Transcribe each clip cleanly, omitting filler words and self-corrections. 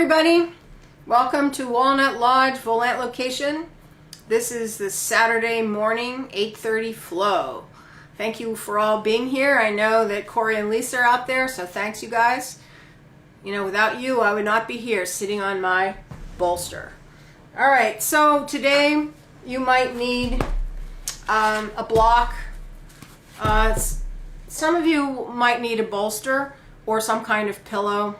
everybody. Welcome to Walnut Lodge, Volant location. This is the Saturday morning 8:30 flow. Thank you for all being here. I know that Corey and Lisa are out there, so thanks you guys. You know, without you, I would not be here sitting on my bolster. All right, so today you might need a block. Some of you might need a bolster or some kind of pillow.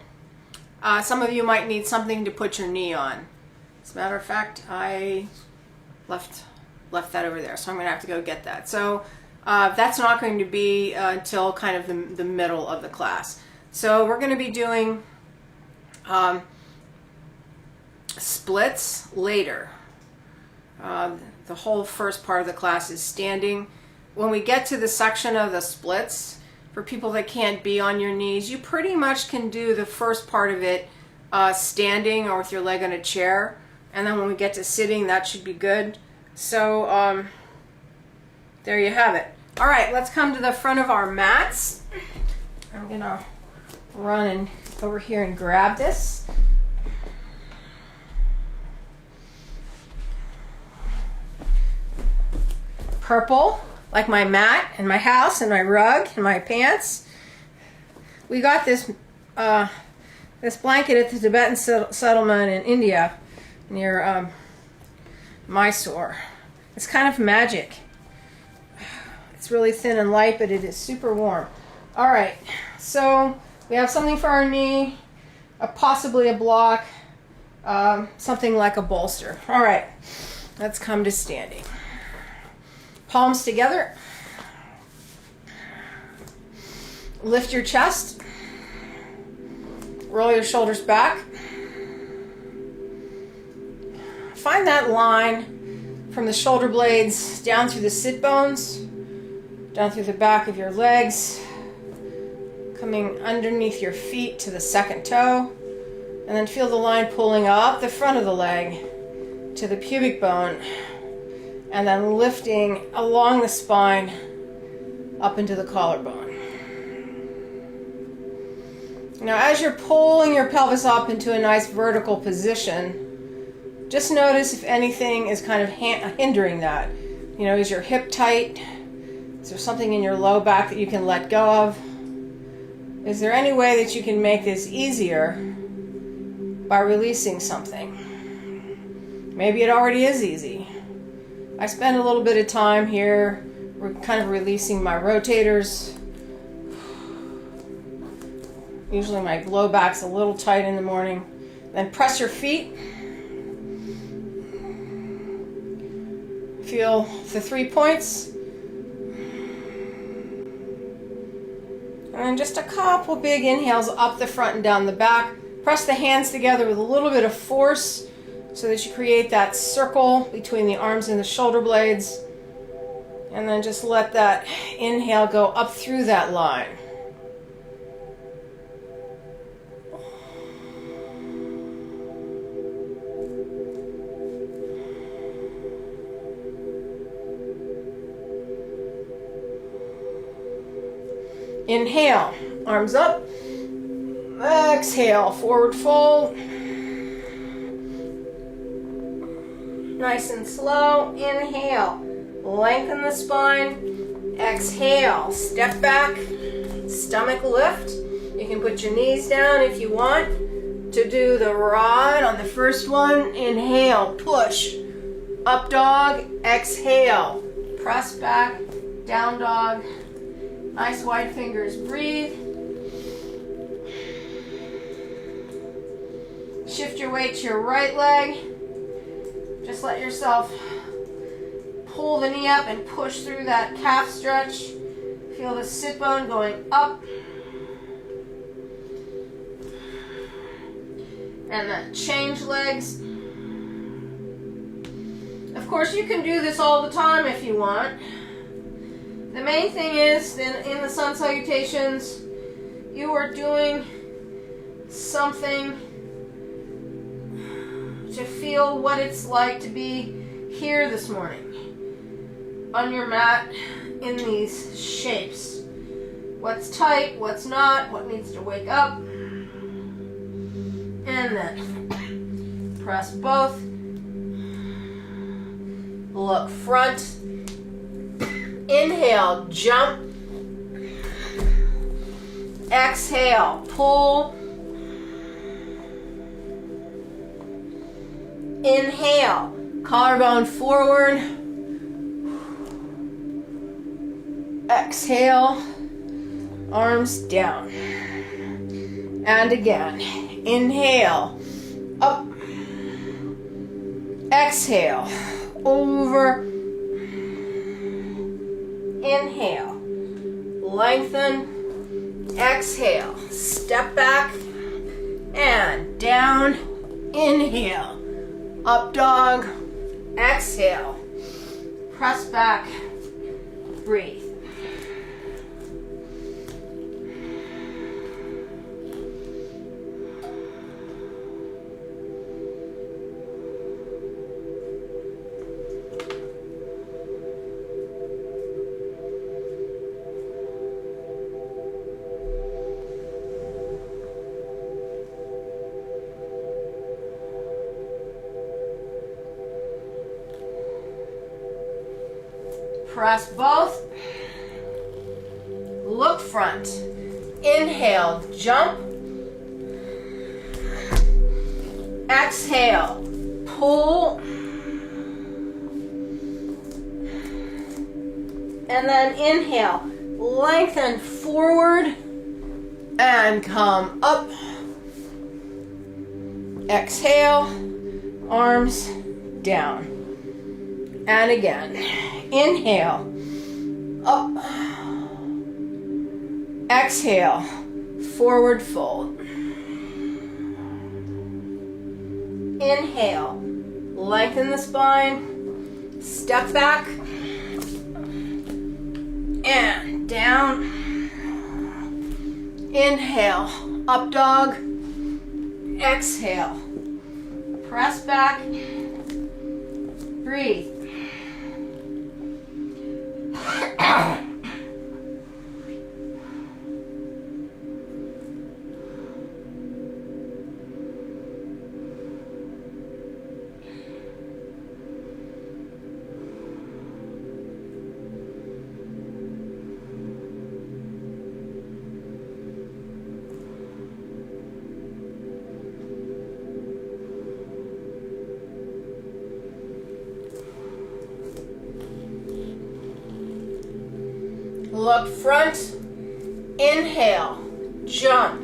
Some of you might need something to put your knee on. As a matter of fact, I left that over there, so I'm going to have to go get that. So that's not going to be until kind of the middle of the class. So we're going to be doing splits later. The whole first part of the class is standing. When we get to the section of the splits, for people that can't be on your knees, you pretty much can do the first part of it standing or with your leg on a chair. And then when we get to sitting, that should be good. So there you have it. All right, let's come to the front of our mats. I'm going to run over here and grab this. Purple, like my mat and my house and my rug and my pants. We got this this blanket at the Tibetan settlement in India near Mysore. It's kind of magic. It's really thin and light, but it is super warm. All right, so we have something for our knee, possibly a block, something like a bolster. All right, let's come to standing. Palms together. Lift your chest. Roll your shoulders back. Find that line from the shoulder blades down through the sit bones, down through the back of your legs, coming underneath your feet to the second toe, and then feel the line pulling up the front of the leg to the pubic bone, and then lifting along the spine up into the collarbone. Now, as you're pulling your pelvis up into a nice vertical position, just notice if anything is kind of hindering that. You know, is your hip tight? Is there something in your low back that you can let go of? Is there any way that you can make this easier by releasing something? Maybe it already is easy. I spend a little bit of time here. We're kind of releasing my rotators. Usually my low back's a little tight in the morning. Then press your feet. Feel the 3 points. And then just a couple big inhales up the front and down the back. Press the hands together with a little bit of force so that you create that circle between the arms and the shoulder blades. And then just let that inhale go up through that line. Inhale, arms up. Exhale, forward fold. Nice and slow. Inhale, lengthen the spine. Exhale, step back, stomach lift. You can put your knees down if you want to do the rod on the first one. Inhale, push, up dog. Exhale, press back, down dog. Nice wide fingers, breathe. Shift your weight to your right leg. Just let yourself pull the knee up and push through that calf stretch. Feel the sit bone going up. And then change legs. Of course, you can do this all the time if you want. The main thing is, in the sun salutations, you are doing something to feel what it's like to be here this morning on your mat in these shapes. What's tight, what's not, what needs to wake up. And then press both. Look front. Inhale, jump. Exhale, pull. Inhale, collarbone forward. Exhale, arms down. And again, inhale, up. Exhale, over. Inhale, lengthen. Exhale, step back and down. Inhale, up dog. Exhale, press back, breathe. Press both. Look front. Inhale, jump. Exhale, pull. And then inhale, lengthen forward and come up. Exhale, arms down. And again, inhale, up. Exhale, forward fold. Inhale, lengthen the spine, step back, and down. Inhale, up dog. Exhale, press back, breathe. Look front, inhale, jump.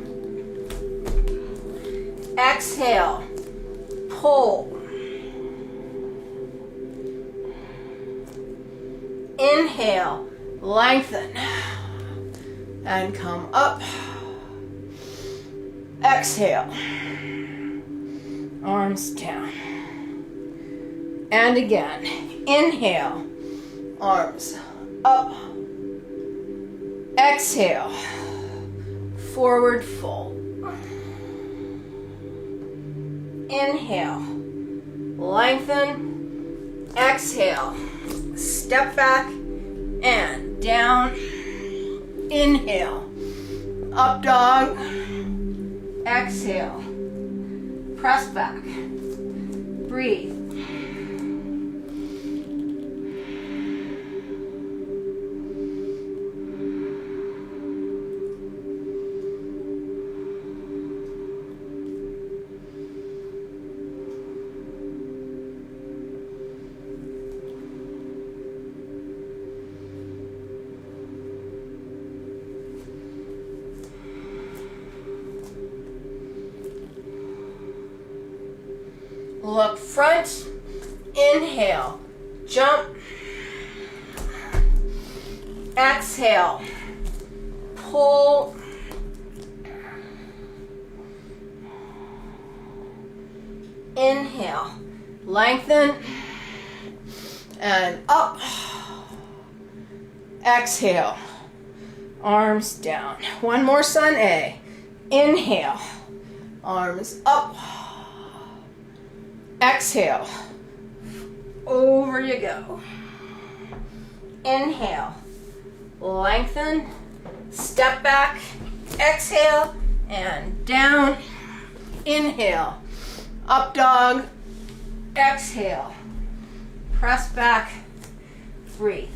Exhale, pull. Inhale, lengthen, and come up. Exhale, arms down. And again, inhale, arms up. Exhale, forward fold. Inhale, lengthen. Exhale, step back and down. Inhale, up dog. Exhale, press back, breathe. Look front, inhale, jump. Exhale, pull. Inhale, lengthen, and up. Exhale, arms down. One more sun A. Inhale, arms up. Exhale, over you go. Inhale, lengthen, step back, exhale, and down. Inhale. Up dog. Exhale. Press back. Breathe.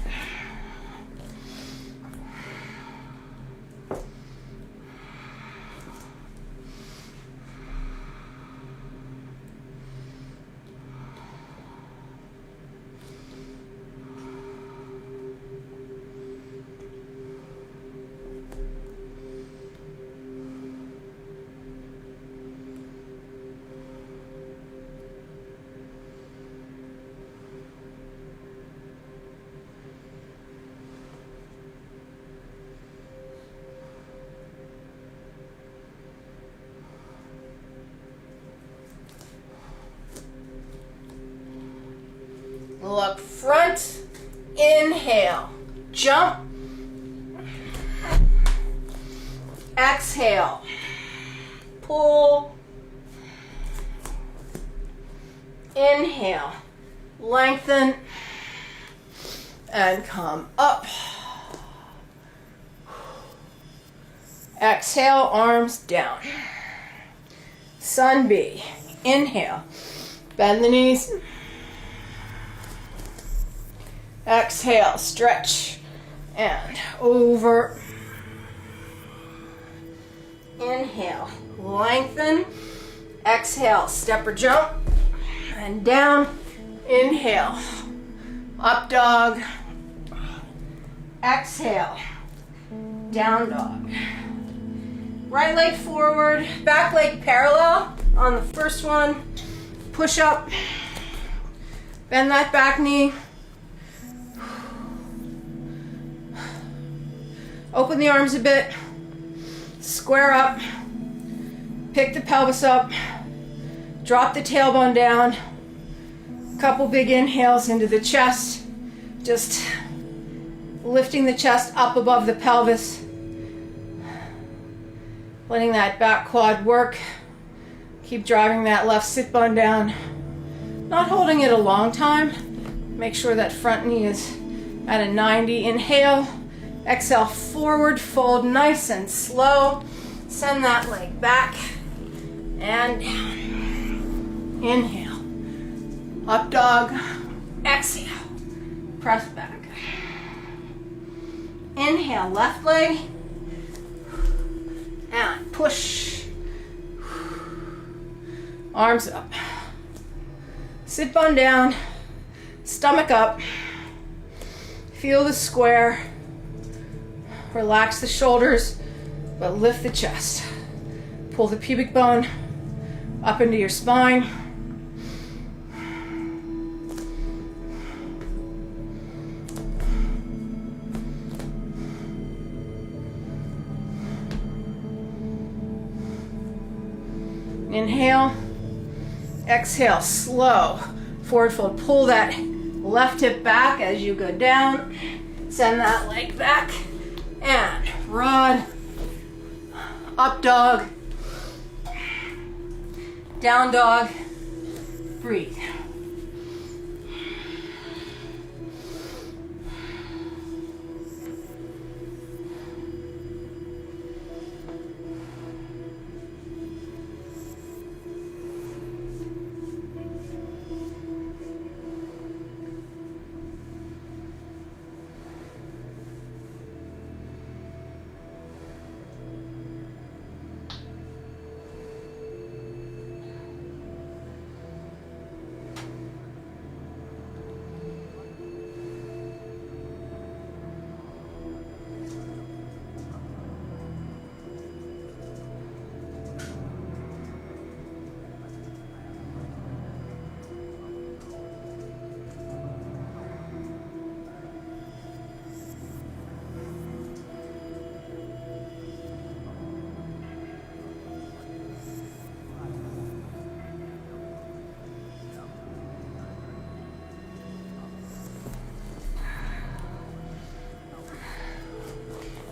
Look front, inhale, jump, exhale, pull, inhale, lengthen, and come up. Exhale, arms down. Sun B, inhale, bend the knees. Exhale, stretch, and over. Inhale, lengthen. Exhale, step or jump, and down. Inhale, up dog. Exhale, down dog. Right leg forward, back leg parallel on the first one. Push up, bend that back knee. Open the arms a bit, square up, pick the pelvis up, drop the tailbone down, couple big inhales into the chest, just lifting the chest up above the pelvis, letting that back quad work. Keep driving that left sit bone down, not holding it a long time. Make sure that front knee is at a 90. Inhale. Exhale, forward fold, nice and slow. Send that leg back and down. Inhale, up dog, exhale, press back. Inhale, left leg, and push. Arms up. Sit bone down, stomach up. Feel the square. Relax the shoulders, but lift the chest. Pull the pubic bone up into your spine. Inhale, exhale, slow. Forward fold, pull that left hip back as you go down. Send that leg back. And rod, up dog, down dog, breathe.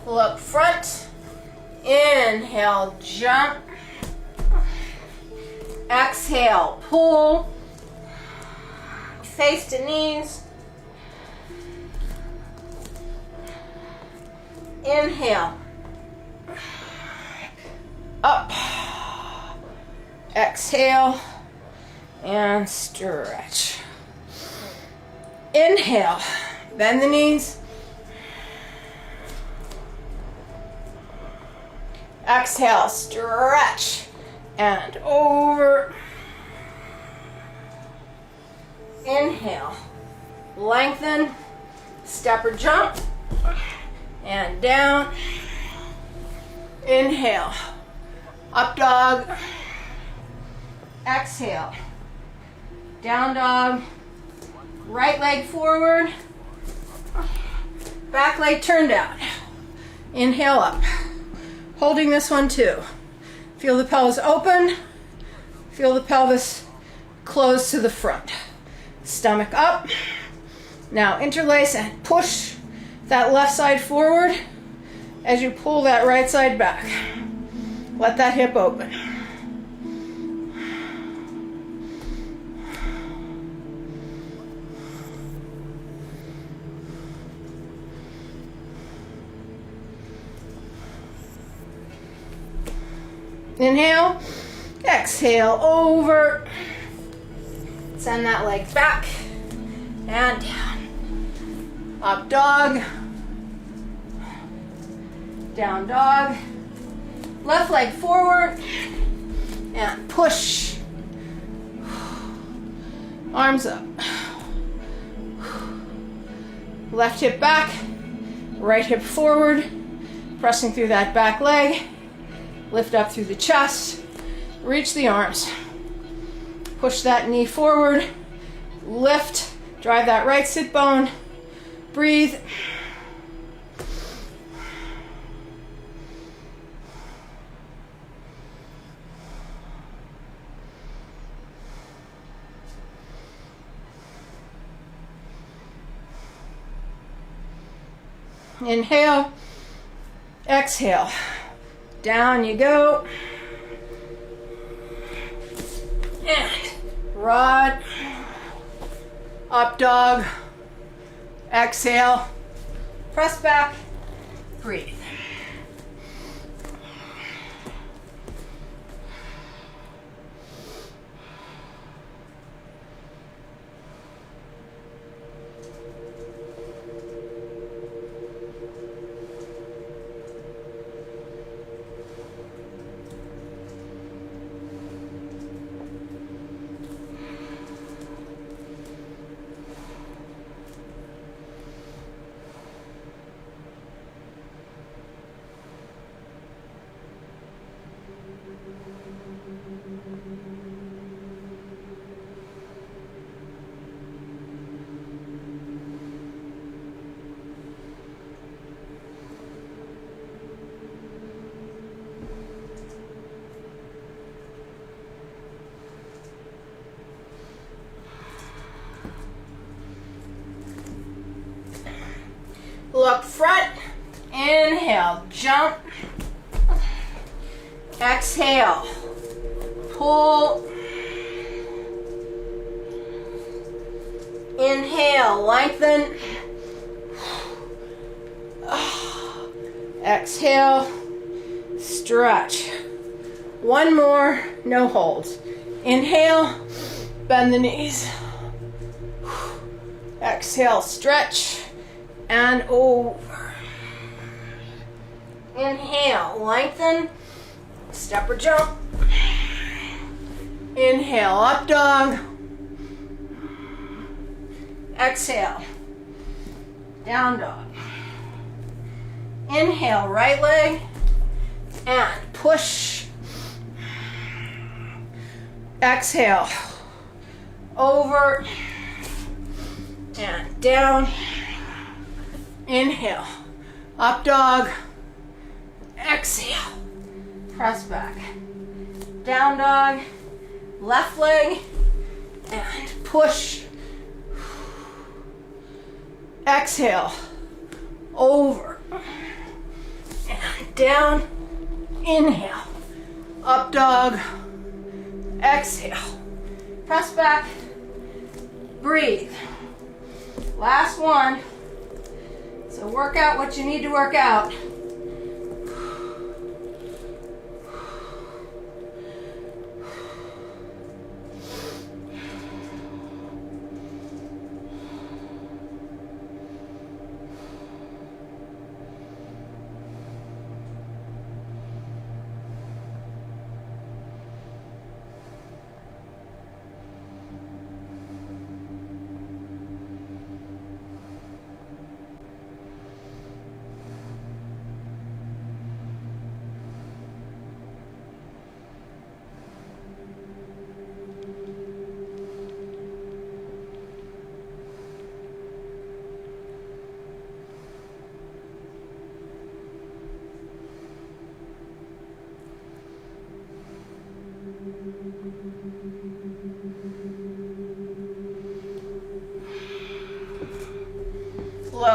Look front, inhale, jump, exhale, pull, face to knees, inhale, up, Exhale and stretch. Inhale, bend the knees. Exhale, stretch and over. Inhale, lengthen, step or jump, and down. Inhale, up dog. Exhale, down dog. Right leg forward, back leg turned out. Inhale up. Holding this one too. Feel the pelvis open. Feel the pelvis close to the front. Stomach up. Now interlace and push that left side forward as you pull that right side back. Let that hip open. Inhale, exhale, over. Send that leg back and down. Up dog, down dog. Left leg forward and push. Arms up. Left hip back, right hip forward, pressing through that back leg. Lift up through the chest, reach the arms. Push that knee forward, lift, drive that right sit bone, breathe. Inhale, exhale. Down you go. And rod. Up dog. Exhale. Press back. Breathe. Look front, inhale, jump, exhale, pull, inhale, lengthen, exhale, stretch. One more, no holds. Inhale, bend the knees, exhale, stretch. And over. Inhale, lengthen, step or jump. Inhale, up dog. Exhale, down dog. Inhale, right leg, and push. Exhale, over, and down. Inhale, up dog, exhale, press back, down dog, left leg, and push, exhale, over, and down, inhale, up dog, exhale, press back, breathe, last one. So work out what you need to work out.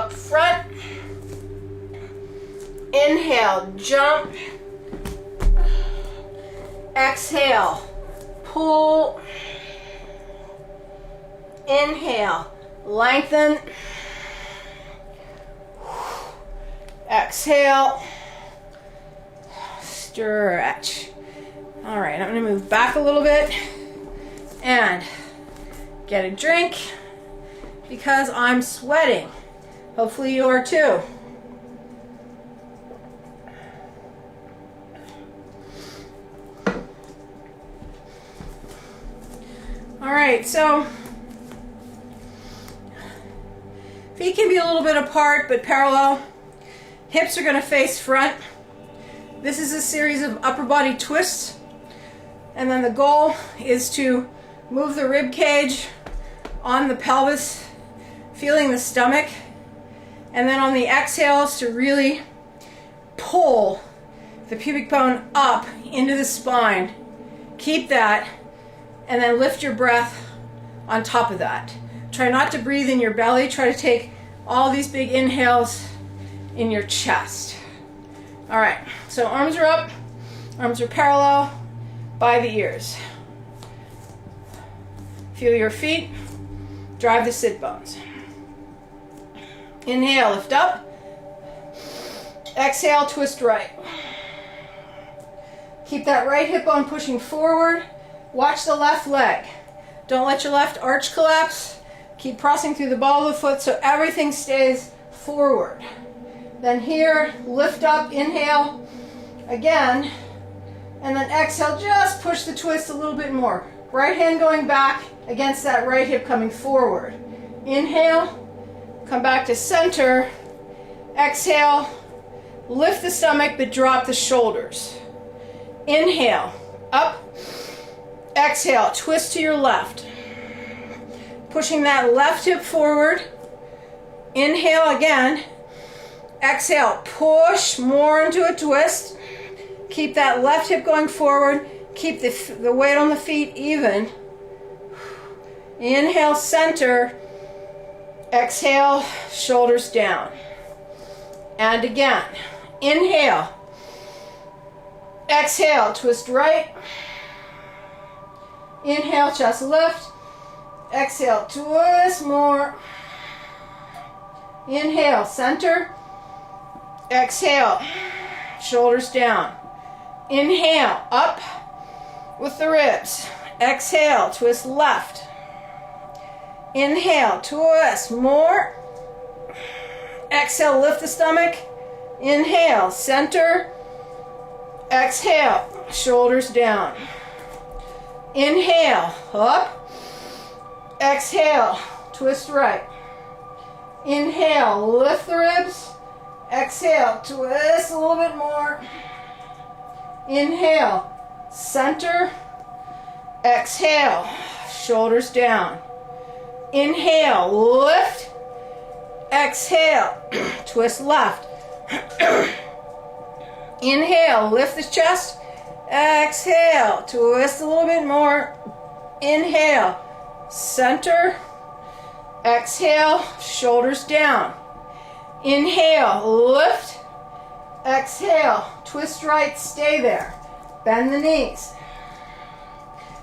up front. Inhale, jump. Exhale, pull. Inhale, lengthen. Exhale, stretch. All right, I'm going to move back a little bit and get a drink because I'm sweating. Hopefully you are too. All right, so feet can be a little bit apart but parallel. Hips are going to face front. This is a series of upper body twists, and then the goal is to move the rib cage on the pelvis, feeling the stomach, and then on the exhales to really pull the pubic bone up into the spine. Keep that, and then lift your breath on top of that. Try not to breathe in your belly. Try to take all these big inhales in your chest. All right, so arms are up, arms are parallel by the ears. Feel your feet, drive the sit bones. Inhale, lift up. Exhale, twist right. Keep that right hip bone pushing forward. Watch the left leg. Don't let your left arch collapse. Keep pressing through the ball of the foot so everything stays forward. Then here, lift up, inhale again, and then exhale, just push the twist a little bit more. Right hand going back against that right hip coming forward. Inhale, come back to center. Exhale, lift the stomach but drop the shoulders. Inhale, up. Exhale, twist to your left. Pushing that left hip forward. Inhale again. Exhale, push more into a twist. Keep that left hip going forward. Keep the weight on the feet even. Inhale, center. Exhale, shoulders down. And again. Inhale. Exhale, twist right. Inhale, chest lift. Exhale, twist more. Inhale, center. Exhale, shoulders down. Inhale, up with the ribs. Exhale, twist left. Inhale, twist more. Exhale, lift the stomach. Inhale, center. Exhale, shoulders down. Inhale, up. Exhale, twist right. Inhale, lift the ribs. Exhale, twist a little bit more. Inhale, center. Exhale, shoulders down. Inhale, lift. Exhale, twist left. Inhale, lift the chest. Exhale, twist a little bit more. Inhale, center. Exhale, shoulders down. Inhale, lift. Exhale, twist right, stay there. Bend the knees.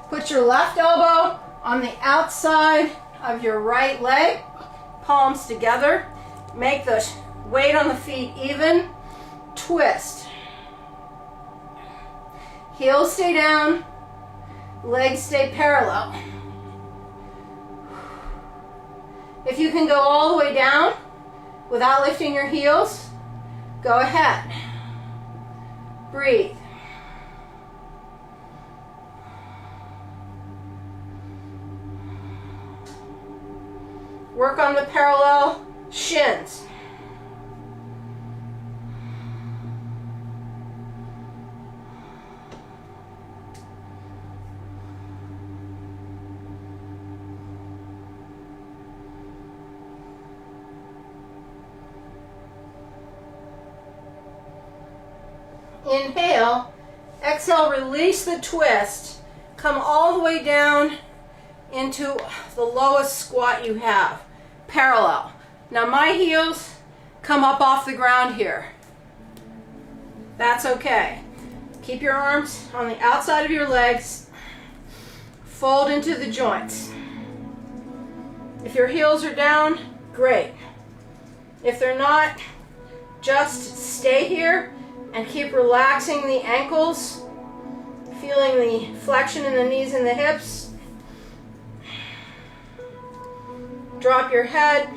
Put your left elbow on the outside of your right leg, palms together. Make the weight on the feet even. Twist. Heels stay down, legs stay parallel. If you can go all the way down without lifting your heels, go ahead. Breathe. Work on the parallel shins. Inhale, exhale, release the twist. Come all the way down into the lowest squat you have. Parallel. Now my heels come up off the ground here. That's okay. Keep your arms on the outside of your legs. Fold into the joints. If your heels are down, great. If they're not, just stay here and keep relaxing the ankles, feeling the flexion in the knees and the hips. Drop your head.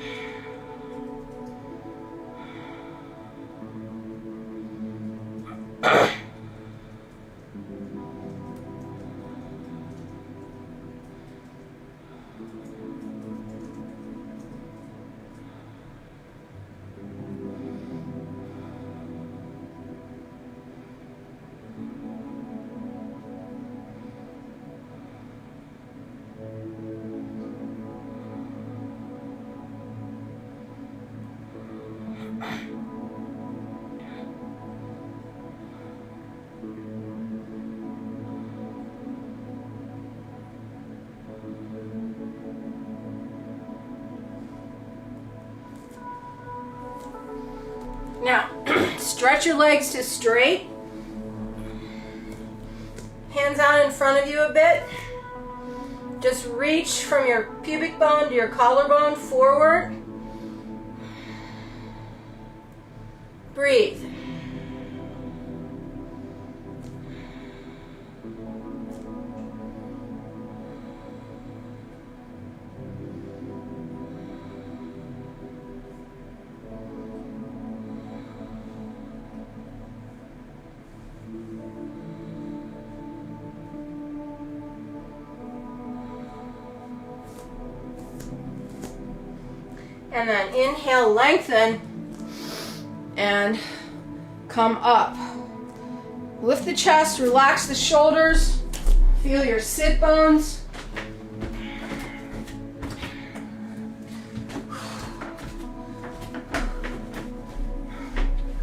Now, stretch your legs to straight. Hands out in front of you a bit. Just reach from your pubic bone to your collarbone forward. Breathe. And then inhale, lengthen, and come up. Lift the chest, relax the shoulders, feel your sit bones.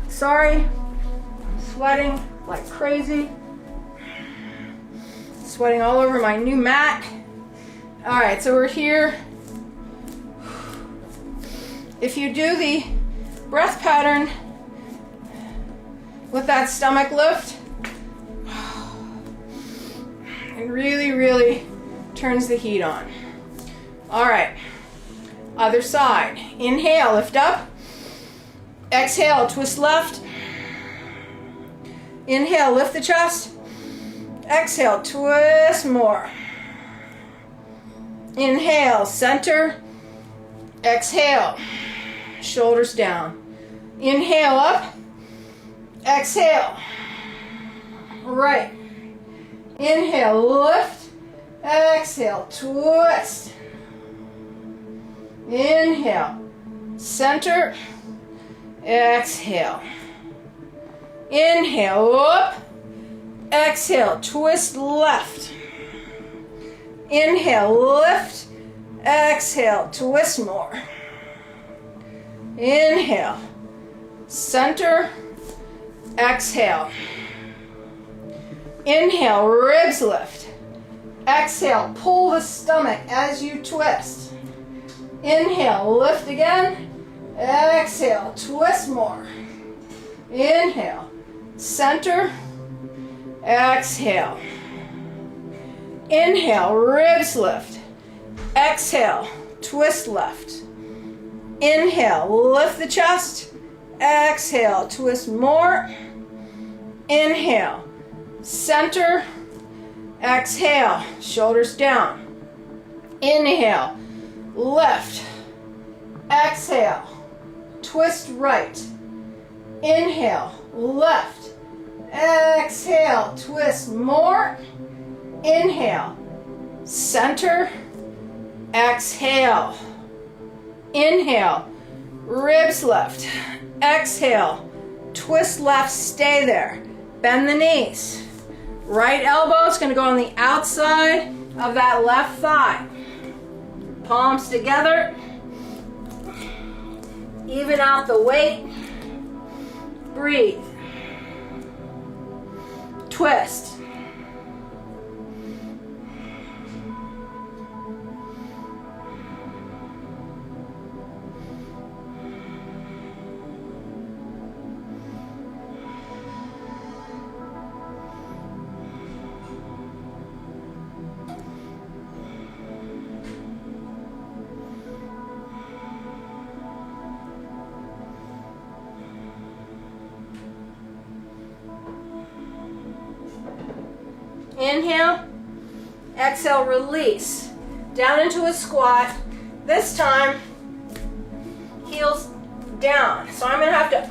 Sorry, I'm sweating like crazy. Sweating all over my new mat. All right, so we're here. If you do the breath pattern with that stomach lift, it really, really turns the heat on. All right, other side. Inhale, lift up. Exhale, twist left. Inhale, lift the chest. Exhale, twist more. Inhale, center. Exhale. Shoulders down. Inhale up. Exhale. Right. Inhale, lift. Exhale, twist. Inhale. Center. Exhale. Inhale, up. Exhale, twist left. Inhale, lift. Exhale, twist more. Inhale, center, exhale. Inhale, ribs lift. Exhale, pull the stomach as you twist. Inhale, lift again. Exhale, twist more. Inhale, center, exhale. Inhale, ribs lift. Exhale, twist left. Inhale, lift the chest. Exhale, twist more. Inhale, center. Exhale, shoulders down. Inhale, lift. Exhale, twist right. Inhale, left. Exhale, twist more. Inhale, center. Exhale. Inhale, ribs left. Exhale, twist left, stay there. Bend the knees. Right elbow is going to go on the outside of that left thigh. Palms together. Even out the weight. Breathe. Twist. Inhale, exhale, release. Down into a squat. This time, heels down. So I'm gonna have to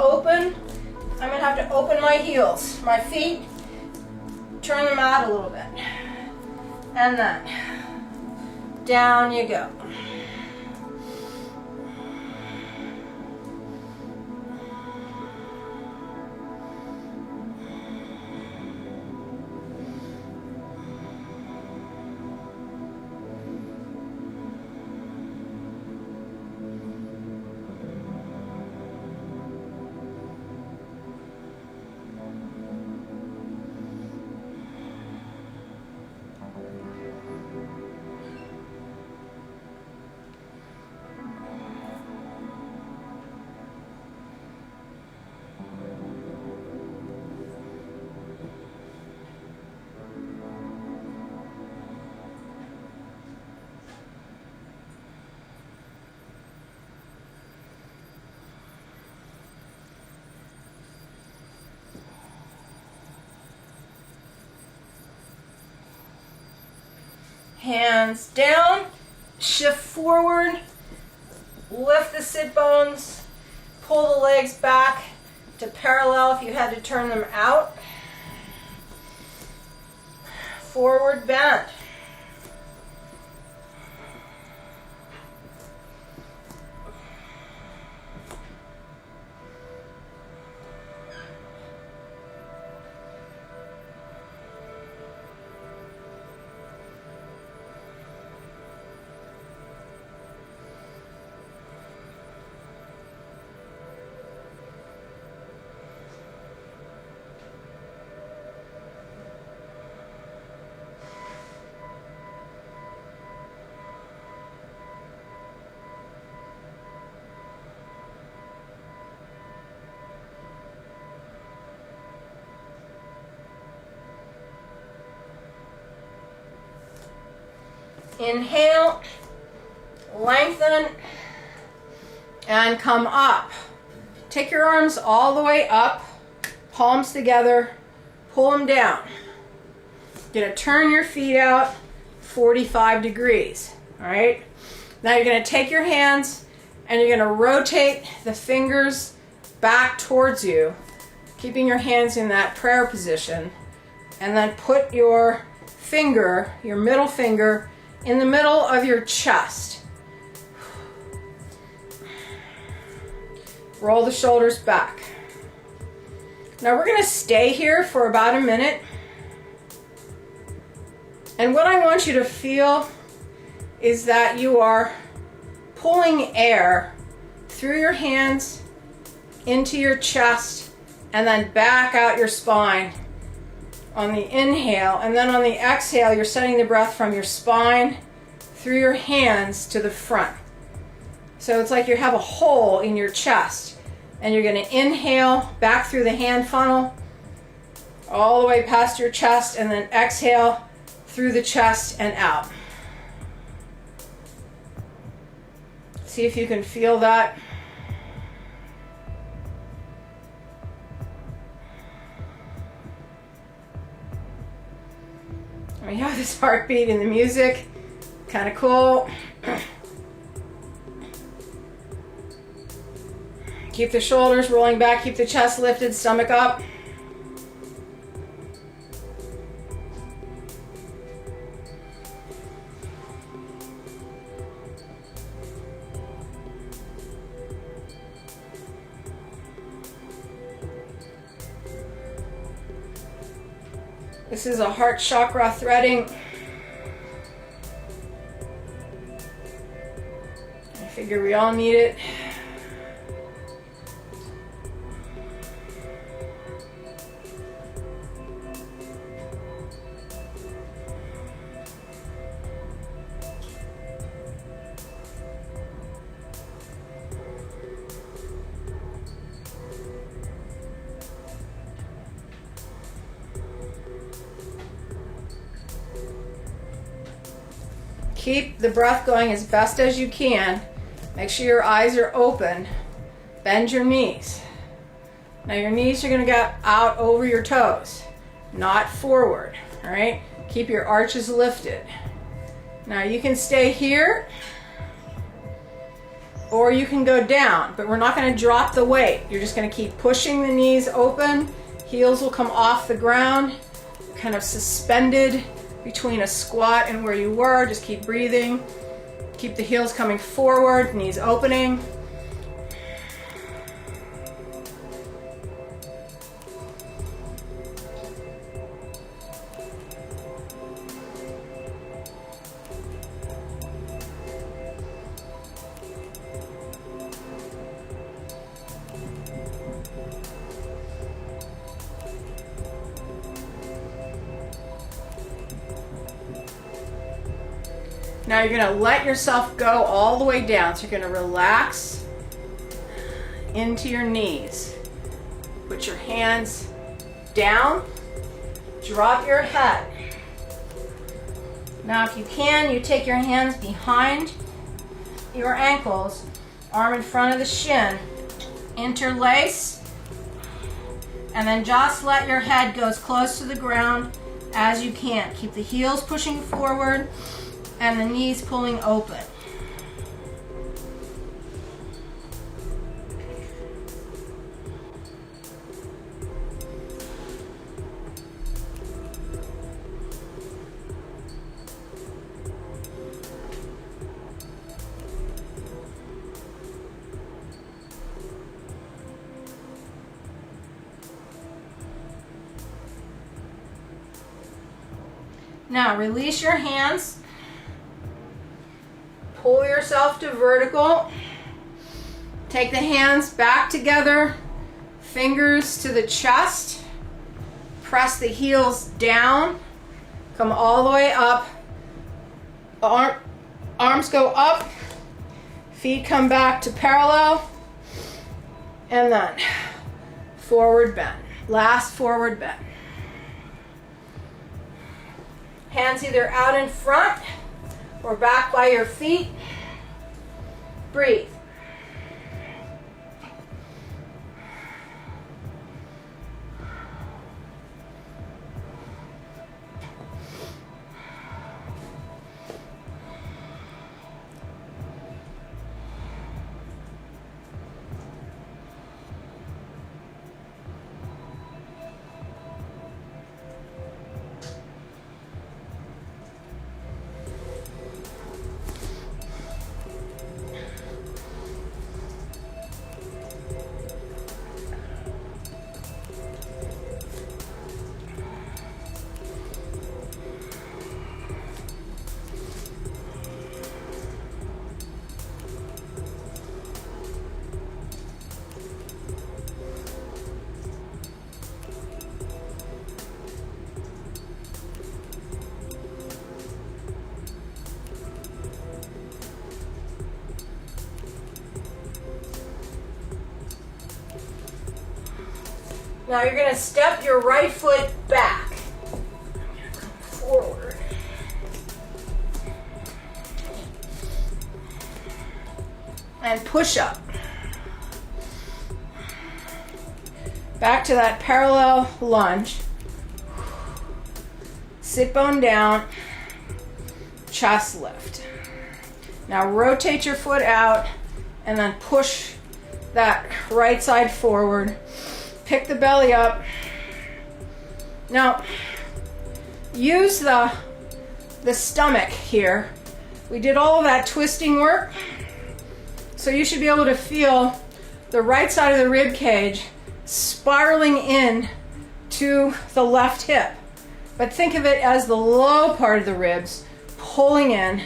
open my heels, my feet, turn them out a little bit. And then, down you go. Hands down, shift forward, lift the sit bones, pull the legs back to parallel if you had to turn them out. Forward bend. Inhale, lengthen, and come up. Take your arms all the way up, palms together, pull them down. You're going to turn your feet out 45 degrees, all right? Now you're going to take your hands and you're going to rotate the fingers back towards you, keeping your hands in that prayer position, and then put your finger, your middle finger, in the middle of your chest. Roll the shoulders back. Now we're going to stay here for about a minute. And what I want you to feel is that you are pulling air through your hands into your chest and then back out your spine on the inhale, and then on the exhale you're sending the breath from your spine through your hands to the front. So it's like you have a hole in your chest, and you're going to inhale back through the hand funnel all the way past your chest, and then exhale through the chest and out. See if you can feel that. We have this heartbeat in the music, kind of cool. Keep the shoulders rolling back, keep the chest lifted, stomach up. This is a heart chakra threading. I figure we all need it. Keep the breath going as best as you can. Make sure your eyes are open. Bend your knees. Now your knees are going to get out over your toes, not forward. All right? Keep your arches lifted. Now you can stay here or you can go down, but we're not going to drop the weight. You're just going to keep pushing the knees open. Heels will come off the ground, kind of suspended between a squat and where you were. Just keep breathing. Keep the heels coming forward, knees opening. Now you're going to let yourself go all the way down. So you're going to relax into your knees. Put your hands down. Drop your head. Now if you can, you take your hands behind your ankles, arm in front of the shin, interlace, and then just let your head go as close to the ground as you can. Keep the heels pushing forward and the knees pulling open. Now release your hands. Pull yourself to vertical. Take the hands back together, fingers to the chest. Press the heels down. Come all the way up. Arms go up. Feet come back to parallel. And then forward bend. Last forward bend. Hands either out in front or back by your feet. Breathe. Now you're going to step your right foot back. I'm going to come forward. And push up. Back to that parallel lunge. Sit bone down. Chest lift. Now rotate your foot out and then push that right side forward. Pick the belly up. Now, use the stomach here. We did all of that twisting work, so you should be able to feel the right side of the rib cage spiraling in to the left hip. But think of it as the low part of the ribs pulling in.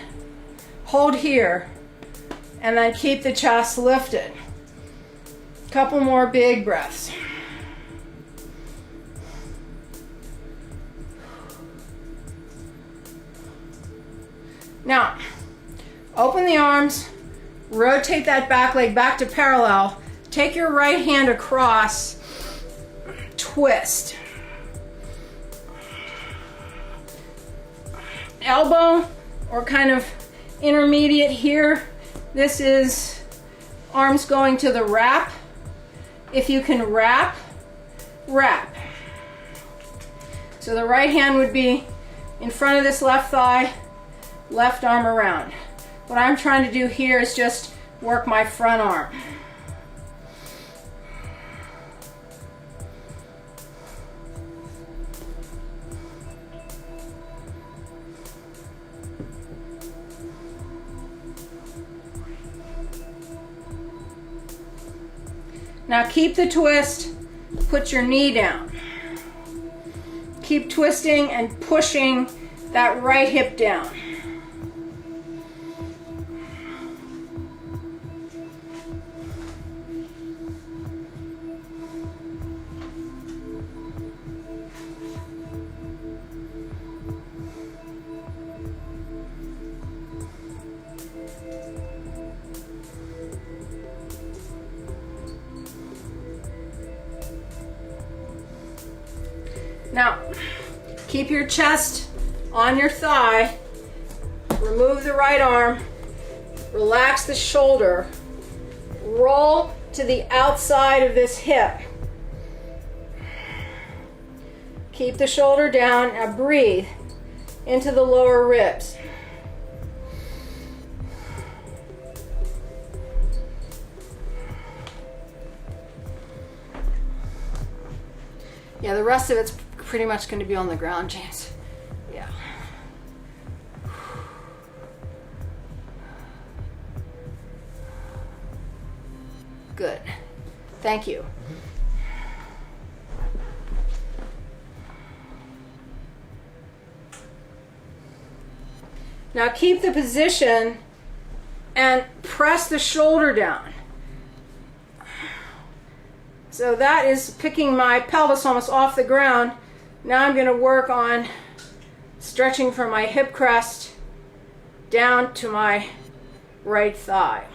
Hold here, and then keep the chest lifted. Couple more big breaths. Now, open the arms, rotate that back leg back to parallel, take your right hand across, twist. Elbow or kind of intermediate here. This is arms going to the wrap. If you can wrap, wrap. So the right hand would be in front of this left thigh, left arm around. What I'm trying to do here is just work my front arm. Now keep the twist, put your knee down. Keep twisting and pushing that right hip down. Now, keep your chest on your thigh, remove the right arm, relax the shoulder, roll to the outside of this hip. Keep the shoulder down, now breathe into the lower ribs. Yeah, the rest of it's pretty much going to be on the ground, James. Yeah. Good. Thank you. Now keep the position and press the shoulder down. So that is picking my pelvis almost off the ground. Now I'm going to work on stretching from my hip crest down to my right thigh.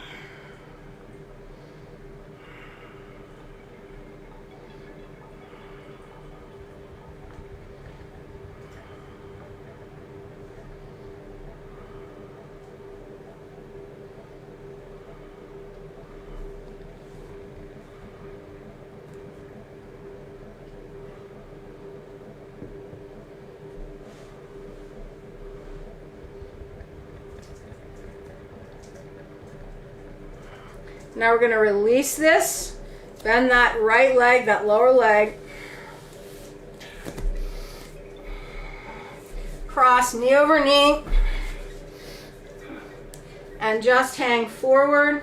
Now we're going to release this, bend that right leg, that lower leg, cross knee over knee, and just hang forward.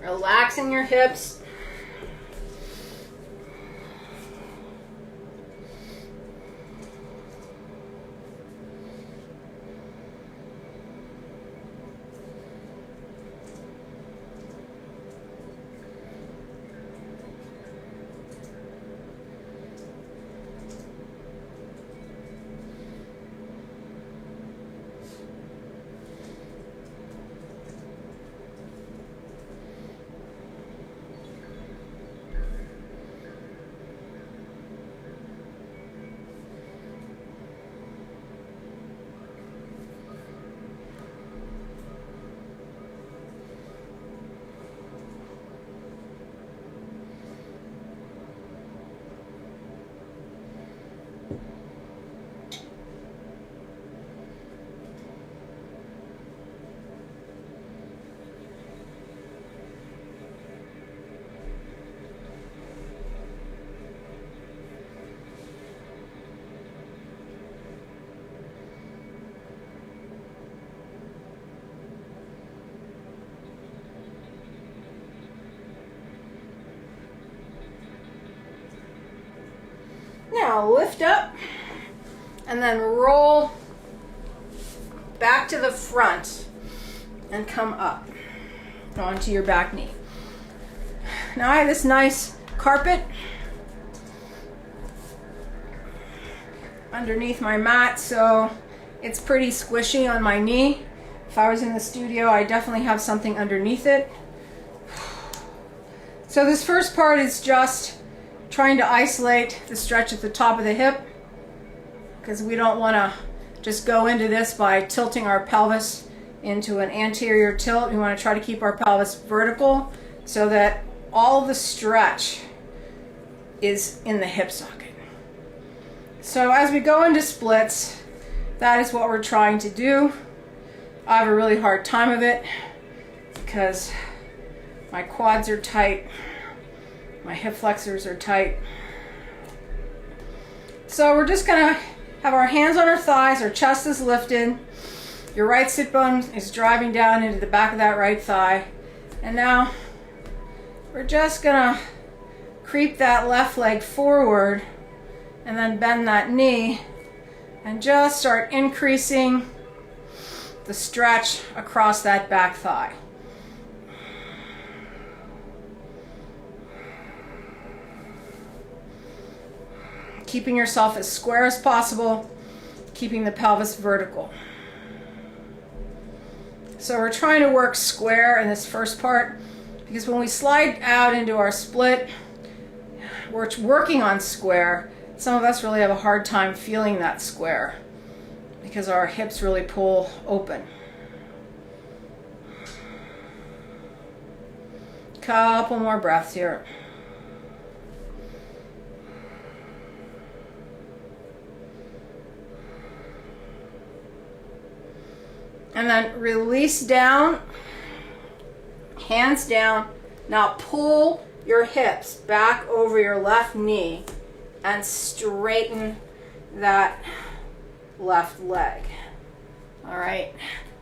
Relaxing your hips. Now lift up and then roll back to the front and come up onto your back knee. Now I have this nice carpet underneath my mat, so it's pretty squishy on my knee. If I was in the studio, I definitely have something underneath it. So this first part is just trying to isolate the stretch at the top of the hip, because we don't want to just go into this by tilting our pelvis into an anterior tilt. We want to try to keep our pelvis vertical so that all the stretch is in the hip socket. So as we go into splits, that is what we're trying to do. I have a really hard time of it because my quads are tight, my hip flexors are tight. So we're just gonna have our hands on our thighs, our chest is lifted, your right sit bone is driving down into the back of that right thigh. And now we're just gonna creep that left leg forward and then bend that knee and just start increasing the stretch across that back thigh. Keeping yourself as square as possible, keeping the pelvis vertical. So we're trying to work square in this first part because when we slide out into our split, we're working on square. Some of us really have a hard time feeling that square because our hips really pull open. Couple more breaths here. And then release down, hands down. Now pull your hips back over your left knee and straighten that left leg. All right,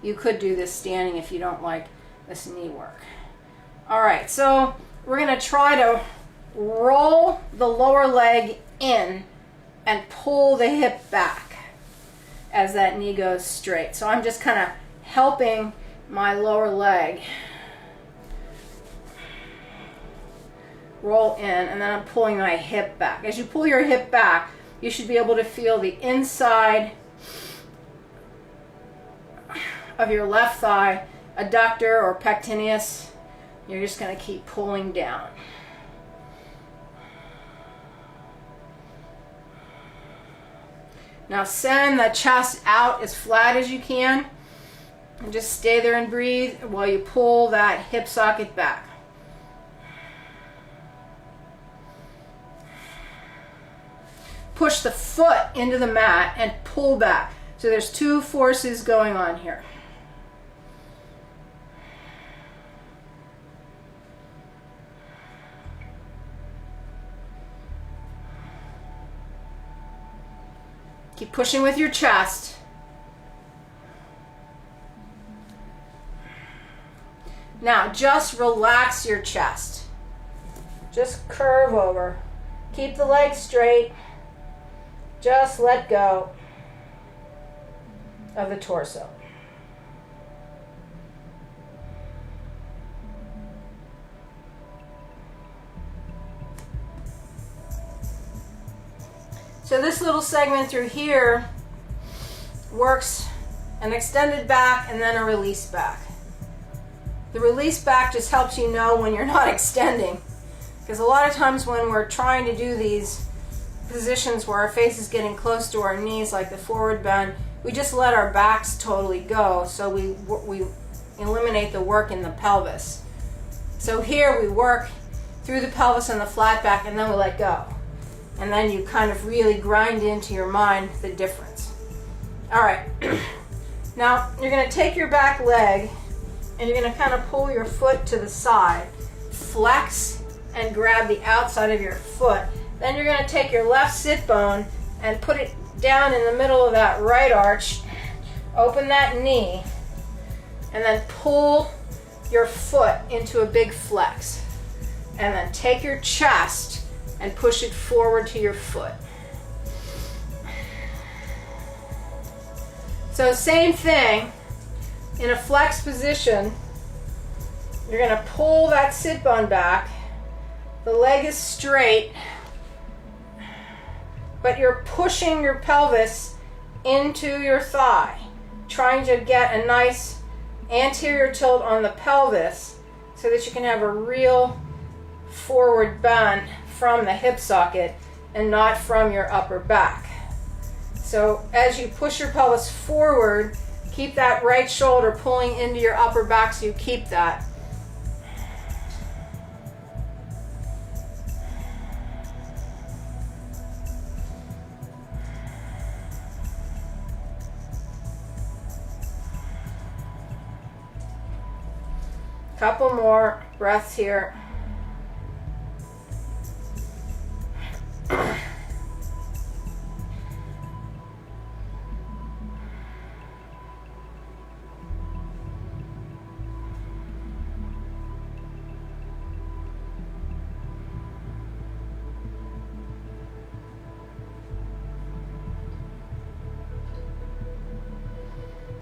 you could do this standing if you don't like this knee work. All right, so we're gonna try to roll the lower leg in and pull the hip back as that knee goes straight. So I'm just kind of helping my lower leg roll in, and then I'm pulling my hip back. As you pull your hip back, you should be able to feel the inside of your left thigh, adductor or pectineus. You're just going to keep pulling down. Now send the chest out as flat as you can and just stay there and breathe while you pull that hip socket back. Push the foot into the mat and pull back. So there's two forces going on here. Keep pushing with your chest. Now just relax your chest. Just curve over. Keep the legs straight. Just let go of the torso. So this little segment through here works an extended back and then a release back. The release back just helps you know when you're not extending, because a lot of times when we're trying to do these positions where our face is getting close to our knees, like the forward bend, we just let our backs totally go, so we eliminate the work in the pelvis. So here we work through the pelvis and the flat back, and then we let go. And then you kind of really grind into your mind the difference. All right, now you're going to take your back leg and you're going to kind of pull your foot to the side, flex and grab the outside of your foot. Then you're going to take your left sit bone and put it down in the middle of that right arch, open that knee, and then pull your foot into a big flex. And then take your chest and push it forward to your foot. So same thing, in a flex position, you're going to pull that sit bone back, the leg is straight, but you're pushing your pelvis into your thigh, trying to get a nice anterior tilt on the pelvis so that you can have a real forward bend from the hip socket and not from your upper back. So as you push your pelvis forward, Keep that right shoulder pulling into your upper back so you keep that. Couple more breaths here.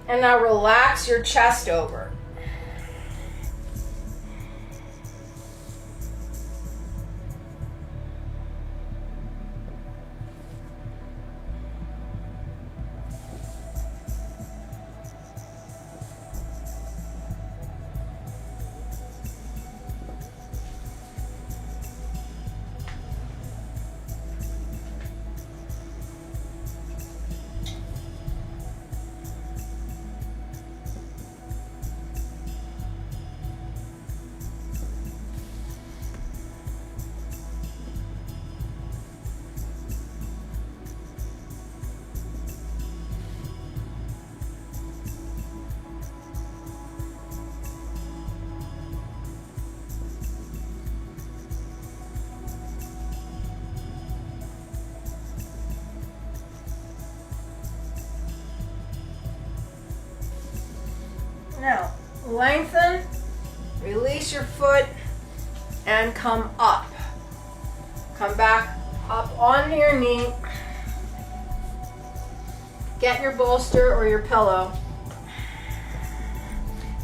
And now relax your chest over. Now, lengthen, release your foot, and come up. Come back up onto your knee. Get your bolster or your pillow.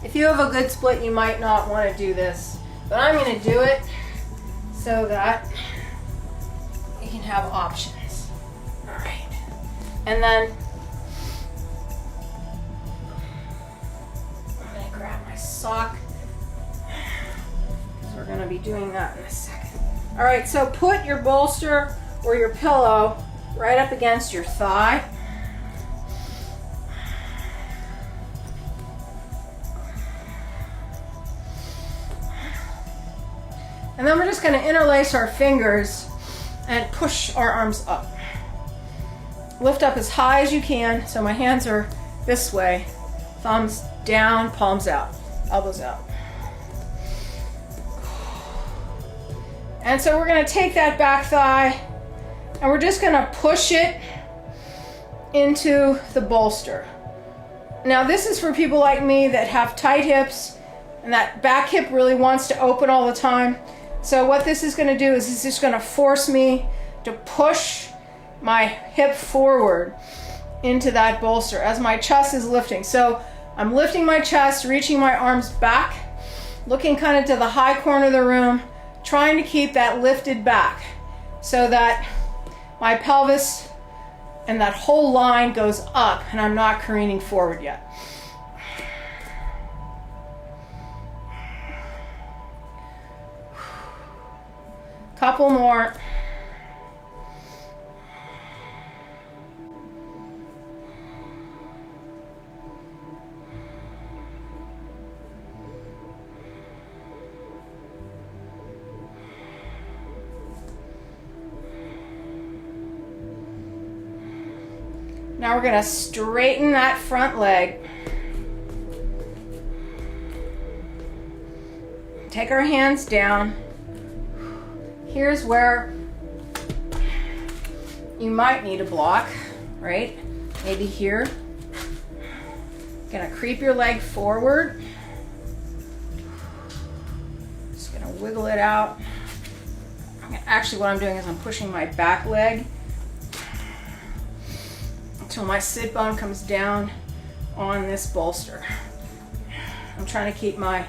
If you have a good split, you might not want to do this, but I'm going to do it so that you can have options. All right. And then sock, because we're going to be doing that in a second. All right, so put your bolster or your pillow right up against your thigh. And then we're just going to interlace our fingers and push our arms up. Lift up as high as you can, so my hands are this way, thumbs down, palms out. Elbows out. And so we're going to take that back thigh and we're just going to push it into the bolster. Now this is for people like me that have tight hips and that back hip really wants to open all the time. So what this is going to do is it's just going to force me to push my hip forward into that bolster as my chest is lifting. So I'm lifting my chest, reaching my arms back, looking kind of to the high corner of the room, trying to keep that lifted back so that my pelvis and that whole line goes up and I'm not careening forward yet. Couple more. Now we're going to straighten that front leg. Take our hands down. Here's where you might need a block, right? Maybe here. Gonna creep your leg forward. Just gonna wiggle it out. Actually, what I'm doing is I'm pushing my back leg until my sit bone comes down on this bolster. I'm trying to keep my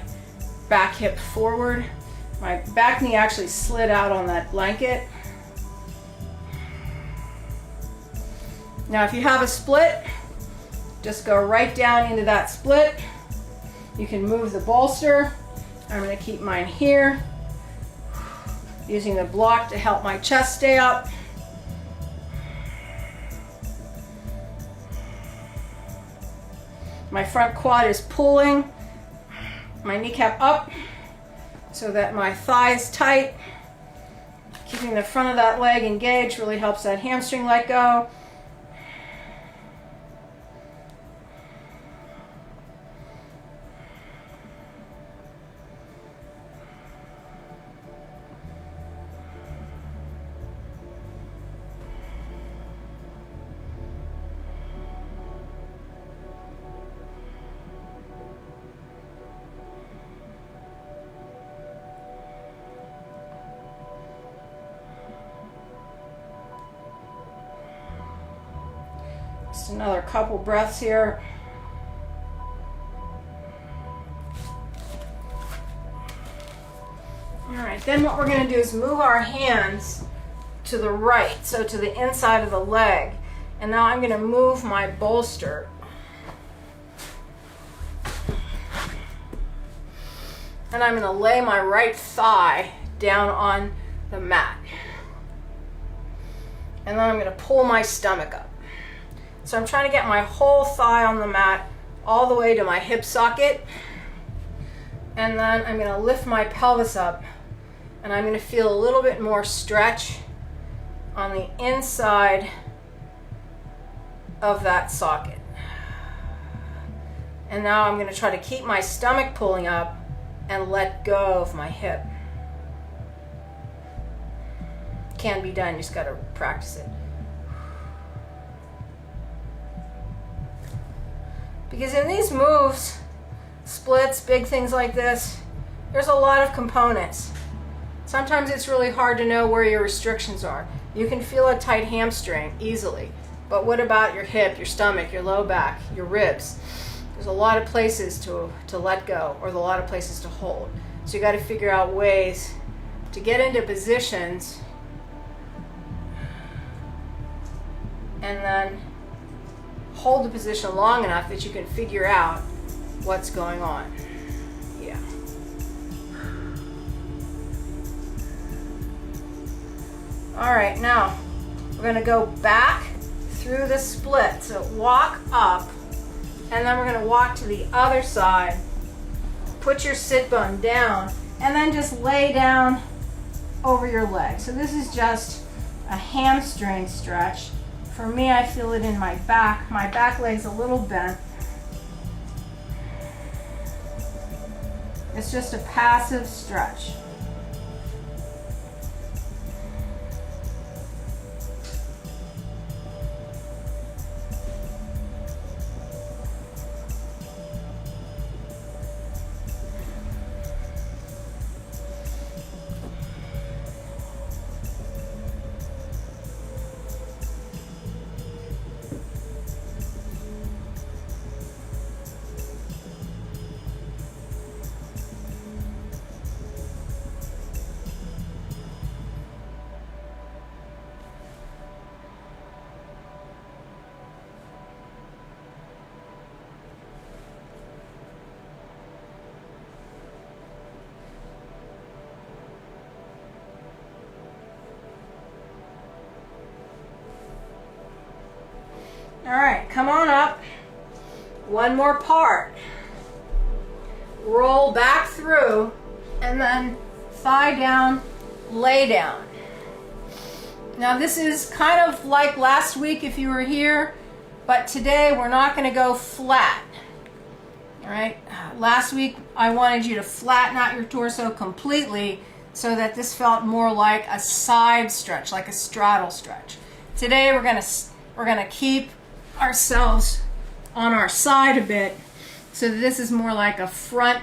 back hip forward. My back knee actually slid out on that blanket. Now if you have a split, just go right down into that split. You can move the bolster. I'm going to keep mine here, using the block to help my chest stay up. My front quad is pulling my kneecap up so that my thigh is tight. Keeping the front of that leg engaged really helps that hamstring let go. Just another couple breaths here. All right, then what we're going to do is move our hands to the right, so to the inside of the leg. And now I'm going to move my bolster. And I'm going to lay my right thigh down on the mat. And then I'm going to pull my stomach up. So I'm trying to get my whole thigh on the mat all the way to my hip socket. And then I'm going to lift my pelvis up. And I'm going to feel a little bit more stretch on the inside of that socket. And now I'm going to try to keep my stomach pulling up and let go of my hip. Can be done, you just got to practice it. Because in these moves, splits, big things like this, there's a lot of components. Sometimes it's really hard to know where your restrictions are. You can feel a tight hamstring easily, but what about your hip, your stomach, your low back, your ribs? There's a lot of places to let go, or a lot of places to hold. So you got to figure out ways to get into positions and then hold the position long enough that you can figure out what's going on. Yeah. All right, now we're going to go back through the split. So walk up, and then we're going to walk to the other side. Put your sit bone down, and then just lay down over your leg. So this is just a hamstring stretch. For me, I feel it in my back. My back leg's a little bent. It's just a passive stretch. All right, come on up. One more part. Roll back through, and then thigh down, lay down. Now this is kind of like last week if you were here, but today we're not going to go flat. All right, last week I wanted you to flatten out your torso completely so that this felt more like a side stretch, like a straddle stretch. Today we're going to keep ourselves on our side a bit, so that this is more like a front.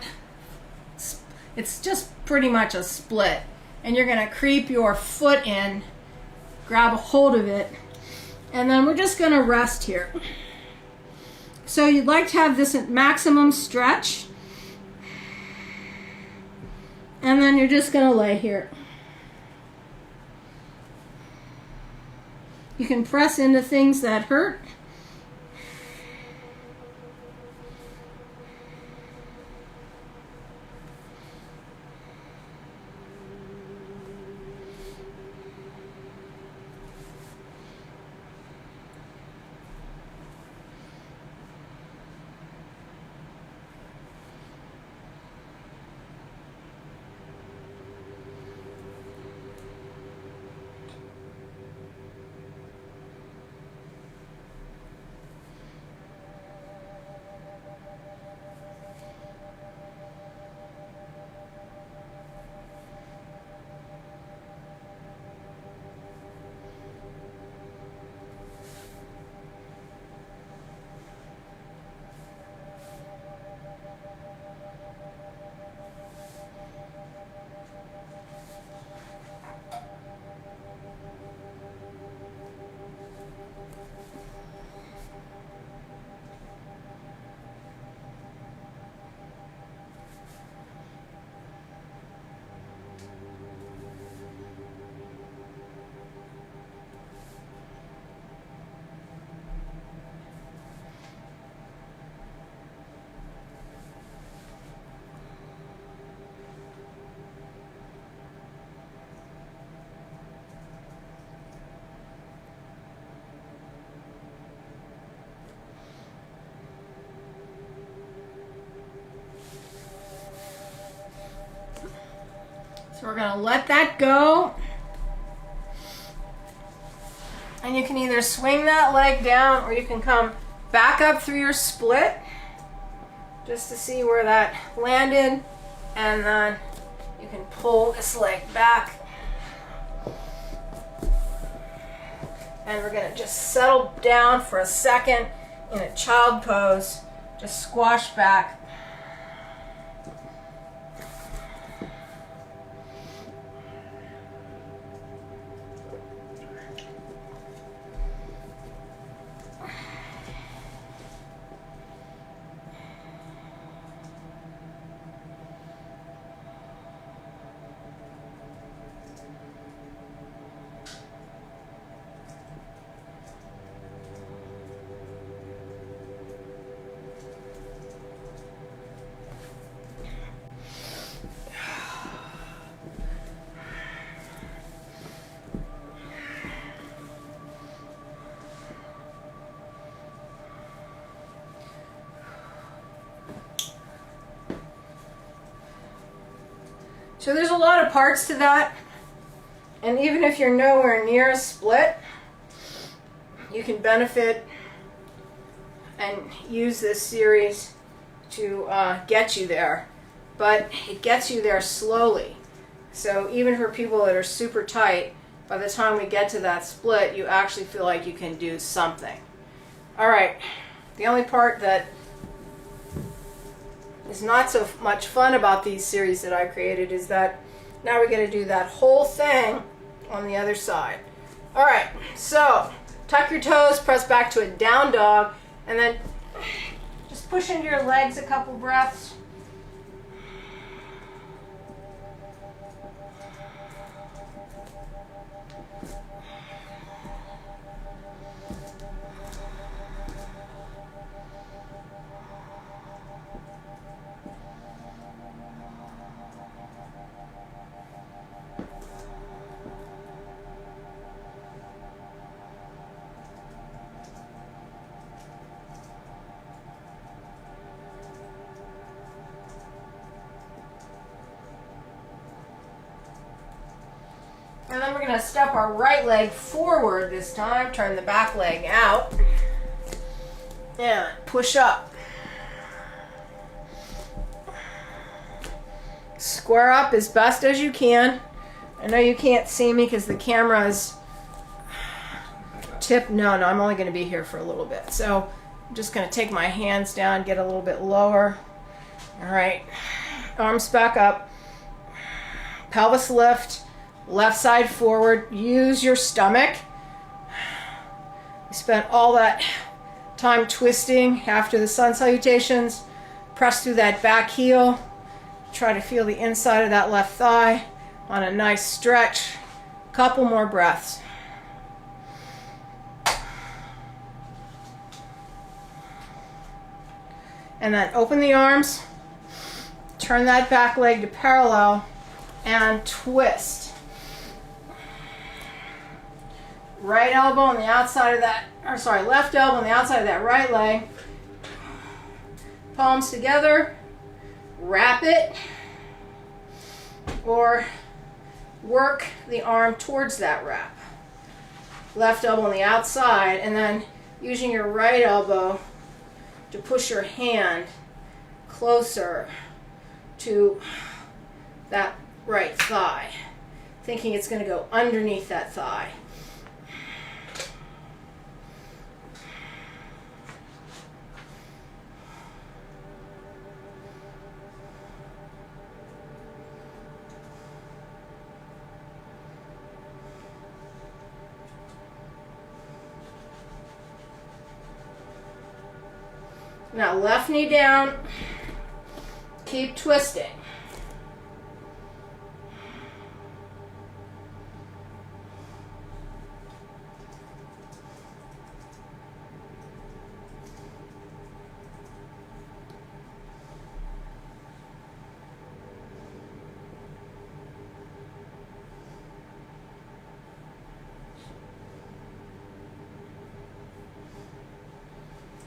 It's just pretty much a split, and you're going to creep your foot in, grab a hold of it, and then we're just going to rest here. So you'd like to have this at maximum stretch, and then you're just going to lay here. You can press into things that hurt. we're going to let that go. And you can either swing that leg down or you can come back up through your split just to see where that landed. And then you can pull this leg back. And we're going to just settle down for a second in a child pose. Just squash back. So there's a lot of parts to that, and even if you're nowhere near a split, you can benefit and use this series to get you there, but it gets you there slowly. So even for people that are super tight, by the time we get to that split, you actually feel like you can do something. All right, the only part that is not so much fun about these series that I created is that now we're going to do that whole thing on the other side. All right, so tuck your toes, press back to a down dog, and then just push into your legs a couple breaths. And then we're going to step our right leg forward this time, turn the back leg out, and push up. Square up as best as you can. I know you can't see me because the camera is tipped. No, I'm only going to be here for a little bit. So I'm just going to take my hands down, get a little bit lower. All right, arms back up, pelvis lift. Left side forward, use your stomach. We spent all that time twisting after the sun salutations. Press through that back heel. Try to feel the inside of that left thigh on a nice stretch. Couple more breaths. And then open the arms, turn that back leg to parallel, and twist. Right elbow on the outside of that, or sorry, left elbow on the outside of that right leg. Palms together, wrap it, or work the arm towards that wrap. Left elbow on the outside, and then using your right elbow to push your hand closer to that right thigh, thinking it's going to go underneath that thigh. Now left knee down, keep twisting.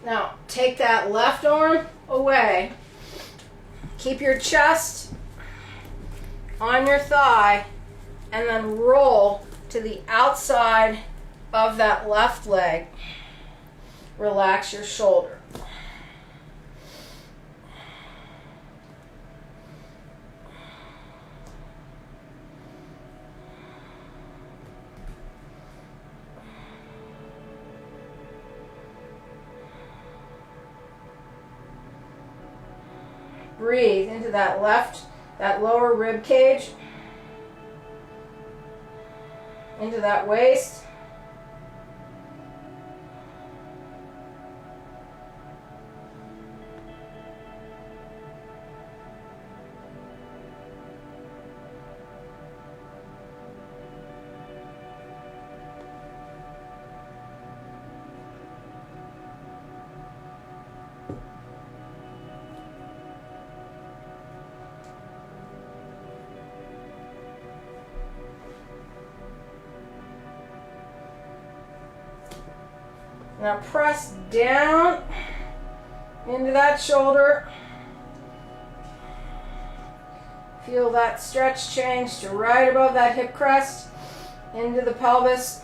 Now, take that left arm away. Keep your chest on your thigh and then roll to the outside of that left leg. Relax your shoulder. Breathe into that lower rib cage, into that waist. Now press down into that shoulder. Feel that stretch change to right above that hip crest, into the pelvis.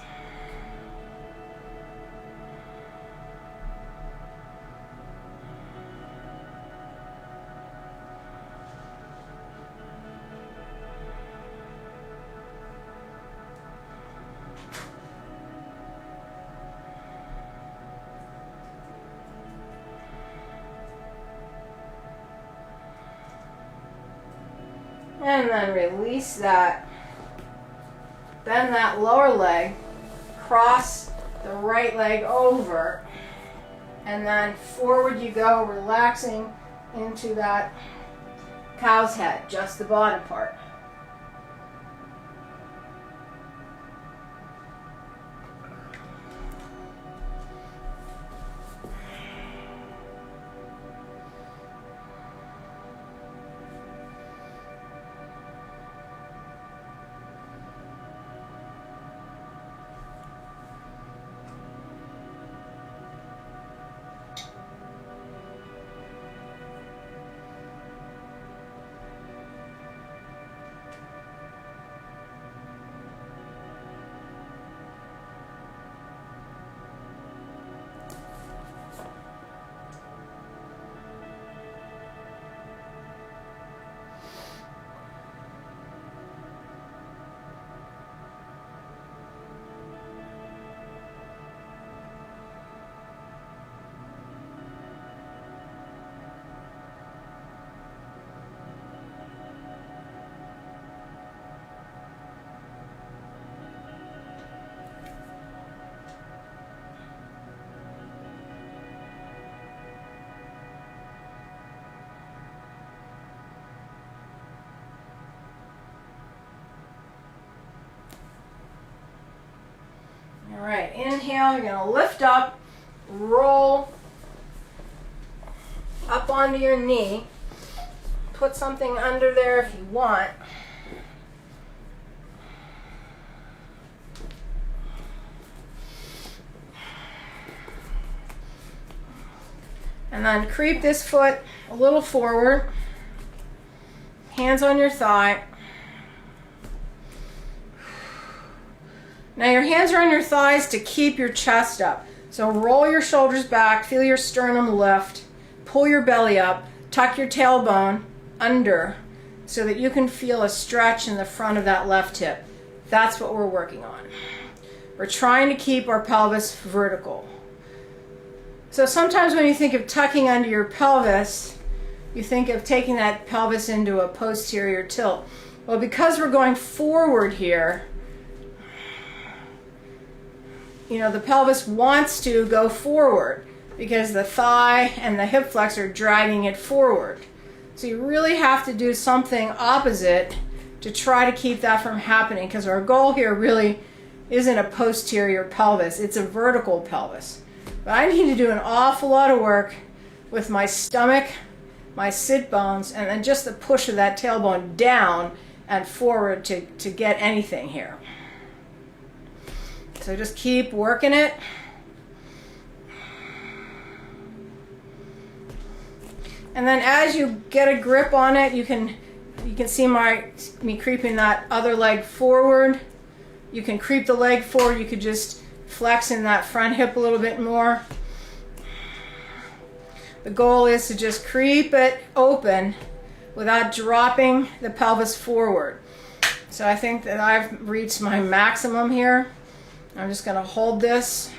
And then release that. Bend that lower leg, cross the right leg over, and then forward you go, relaxing into that cow's head, just the bottom part. All right, inhale, you're going to lift up, roll up onto your knee. Put something under there if you want. And then creep this foot a little forward. Hands on your thigh. Now your hands are on your thighs to keep your chest up. So roll your shoulders back, feel your sternum lift, pull your belly up, tuck your tailbone under so that you can feel a stretch in the front of that left hip. That's what we're working on. We're trying to keep our pelvis vertical. So sometimes when you think of tucking under your pelvis, you think of taking that pelvis into a posterior tilt. Well, because we're going forward here, you know, the pelvis wants to go forward because the thigh and the hip flexor are dragging it forward. So you really have to do something opposite to try to keep that from happening, because our goal here really isn't a posterior pelvis, it's a vertical pelvis. But I need to do an awful lot of work with my stomach, my sit bones, and then just the push of that tailbone down and forward to get anything here. So just keep working it. And then as you get a grip on it, you can You can see me creeping that other leg forward. You can creep the leg forward. You could just flex in that front hip a little bit more. The goal is to just creep it open without dropping the pelvis forward. So I think that I've reached my maximum here. I'm just going to hold this.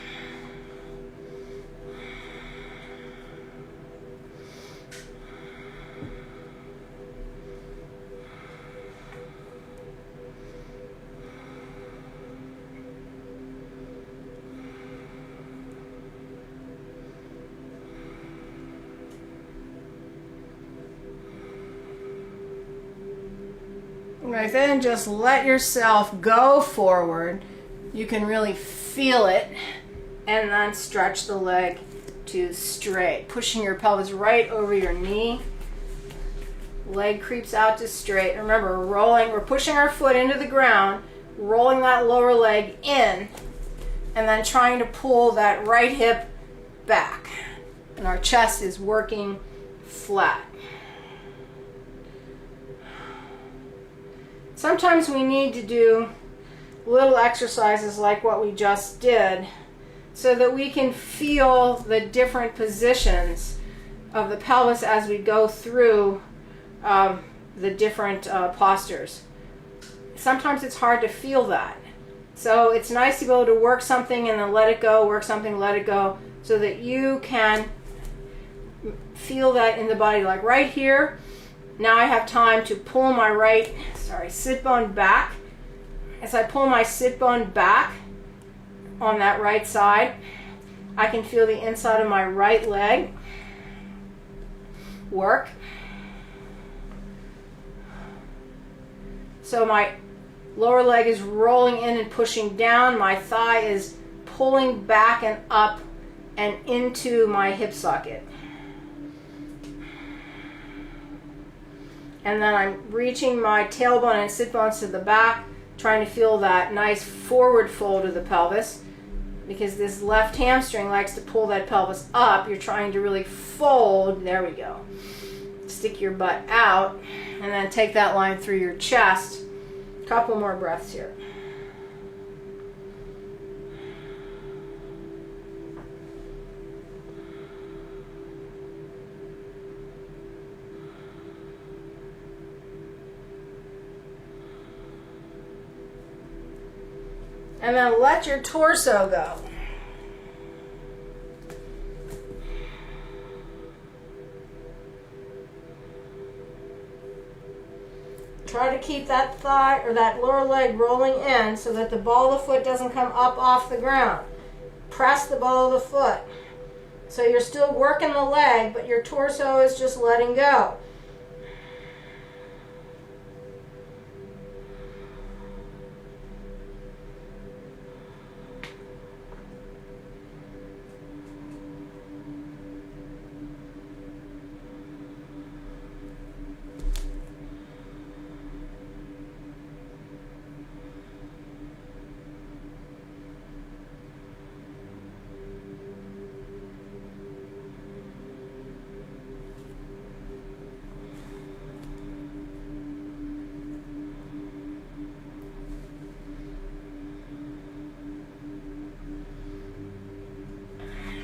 Right then, just let yourself go forward. You can really feel it, and then stretch the leg to straight, pushing your pelvis right over your knee. Leg creeps out to straight. Remember, we're pushing our foot into the ground, rolling that lower leg in, and then trying to pull that right hip back. And our chest is working flat. Sometimes we need to do little exercises like what we just did so that we can feel the different positions of the pelvis as we go through the different postures. Sometimes it's hard to feel that. So it's nice to be able to work something and then let it go, work something, let it go, so that you can feel that in the body. Like right here, now I have time to pull my sit bone back. As I pull my sit bone back on that right side, I can feel the inside of my right leg work. So my lower leg is rolling in and pushing down. My thigh is pulling back and up and into my hip socket. And then I'm reaching my tailbone and sit bones to the back, trying to feel that nice forward fold of the pelvis, because this left hamstring likes to pull that pelvis up. You're trying to really fold. There we go. Stick your butt out and then take that line through your chest. A couple more breaths here. And then let your torso go. Try to keep that thigh or that lower leg rolling in so that the ball of the foot doesn't come up off the ground. Press the ball of the foot. So you're still working the leg, but your torso is just letting go.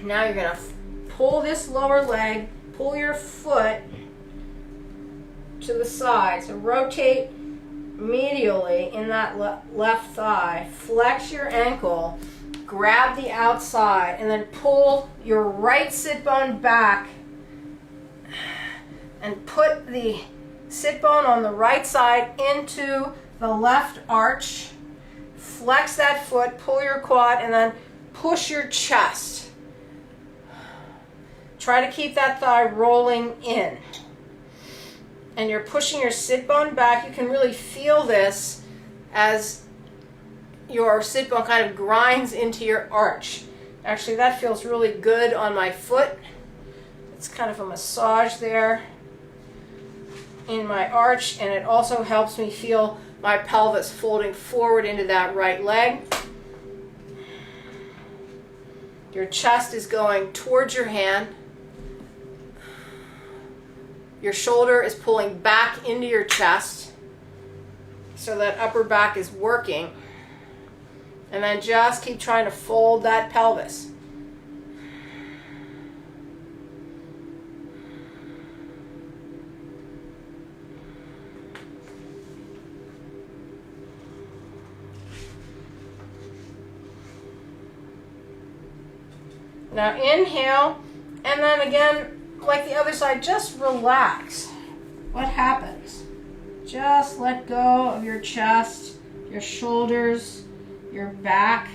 Now you're going to pull this lower leg, pull your foot to the side. So rotate medially in that left thigh, flex your ankle, grab the outside, and then pull your right sit bone back and put the sit bone on the right side into the left arch. Flex that foot, pull your quad, and then push your chest. Try to keep that thigh rolling in. And you're pushing your sit bone back. You can really feel this as your sit bone kind of grinds into your arch. Actually, that feels really good on my foot. It's kind of a massage there in my arch, and it also helps me feel my pelvis folding forward into that right leg. Your chest is going towards your hand. Your shoulder is pulling back into your chest, so that upper back is working. And then just keep trying to fold that pelvis. Now inhale, and then again, like the other side, just relax. What happens? Just let go of your chest, your shoulders, your back,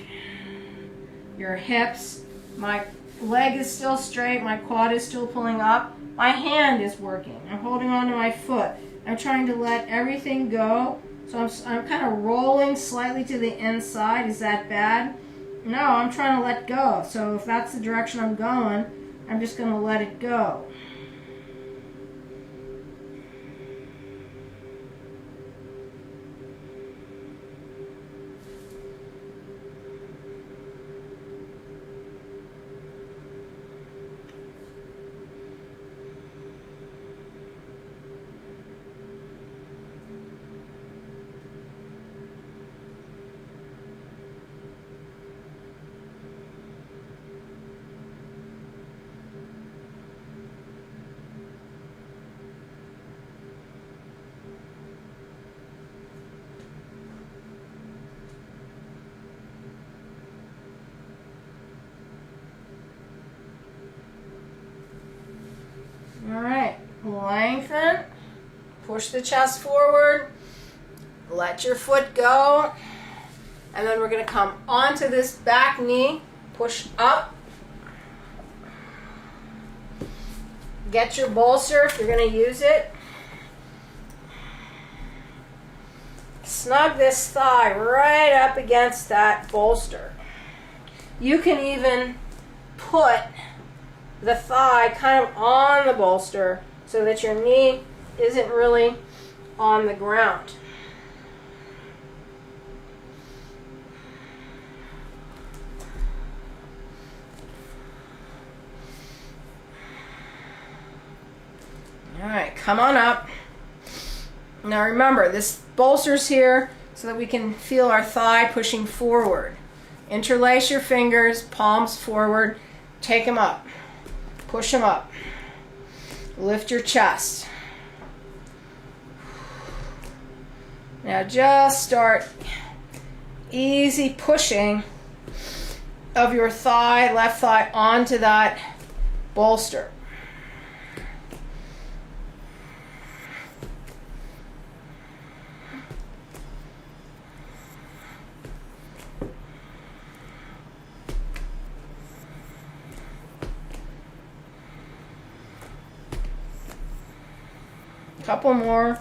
your hips. My leg is still straight, my quad is still pulling up. My hand is working. I'm holding on to my foot. I'm trying to let everything go. So I'm kind of rolling slightly to the inside. Is that bad? No, I'm trying to let go. So if that's the direction I'm going, I'm just going to let it go. All right, lengthen, push the chest forward, let your foot go, and then we're going to come onto this back knee, push up, get your bolster if you're going to use it, snug this thigh right up against that bolster. You can even put the thigh kind of on the bolster so that your knee isn't really on the ground. All right, come on up. Now remember, this bolster's here so that we can feel our thigh pushing forward. Interlace your fingers, palms forward, take them up. Push them up. Lift your chest. Now just start easy pushing of your thigh, left thigh, onto that bolster. Couple more.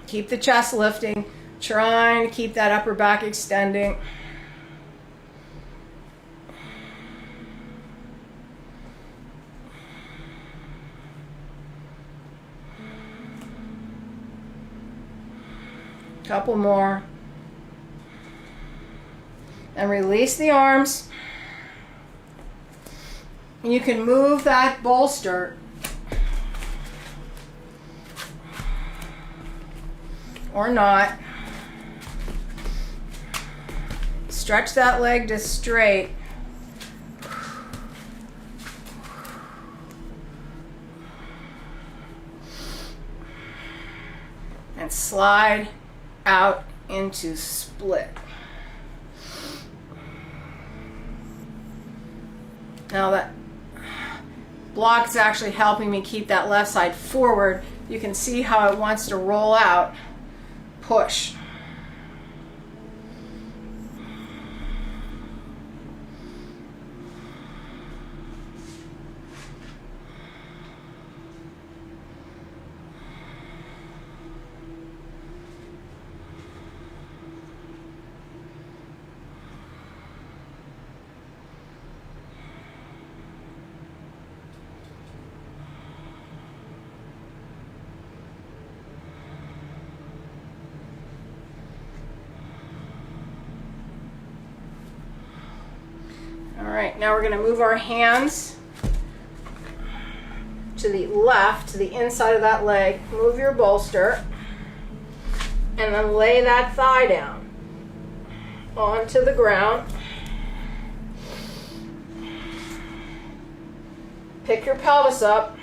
Keep the chest lifting, trying to keep that upper back extending. Couple more. And release the arms. You can move that bolster or not. Stretch that leg to straight. And slide out into split. Now that block is actually helping me keep that left side forward. You can see how it wants to roll out. Push. All right, now we're going to move our hands to the left, to the inside of that leg, move your bolster, and then lay that thigh down onto the ground. Pick your pelvis up,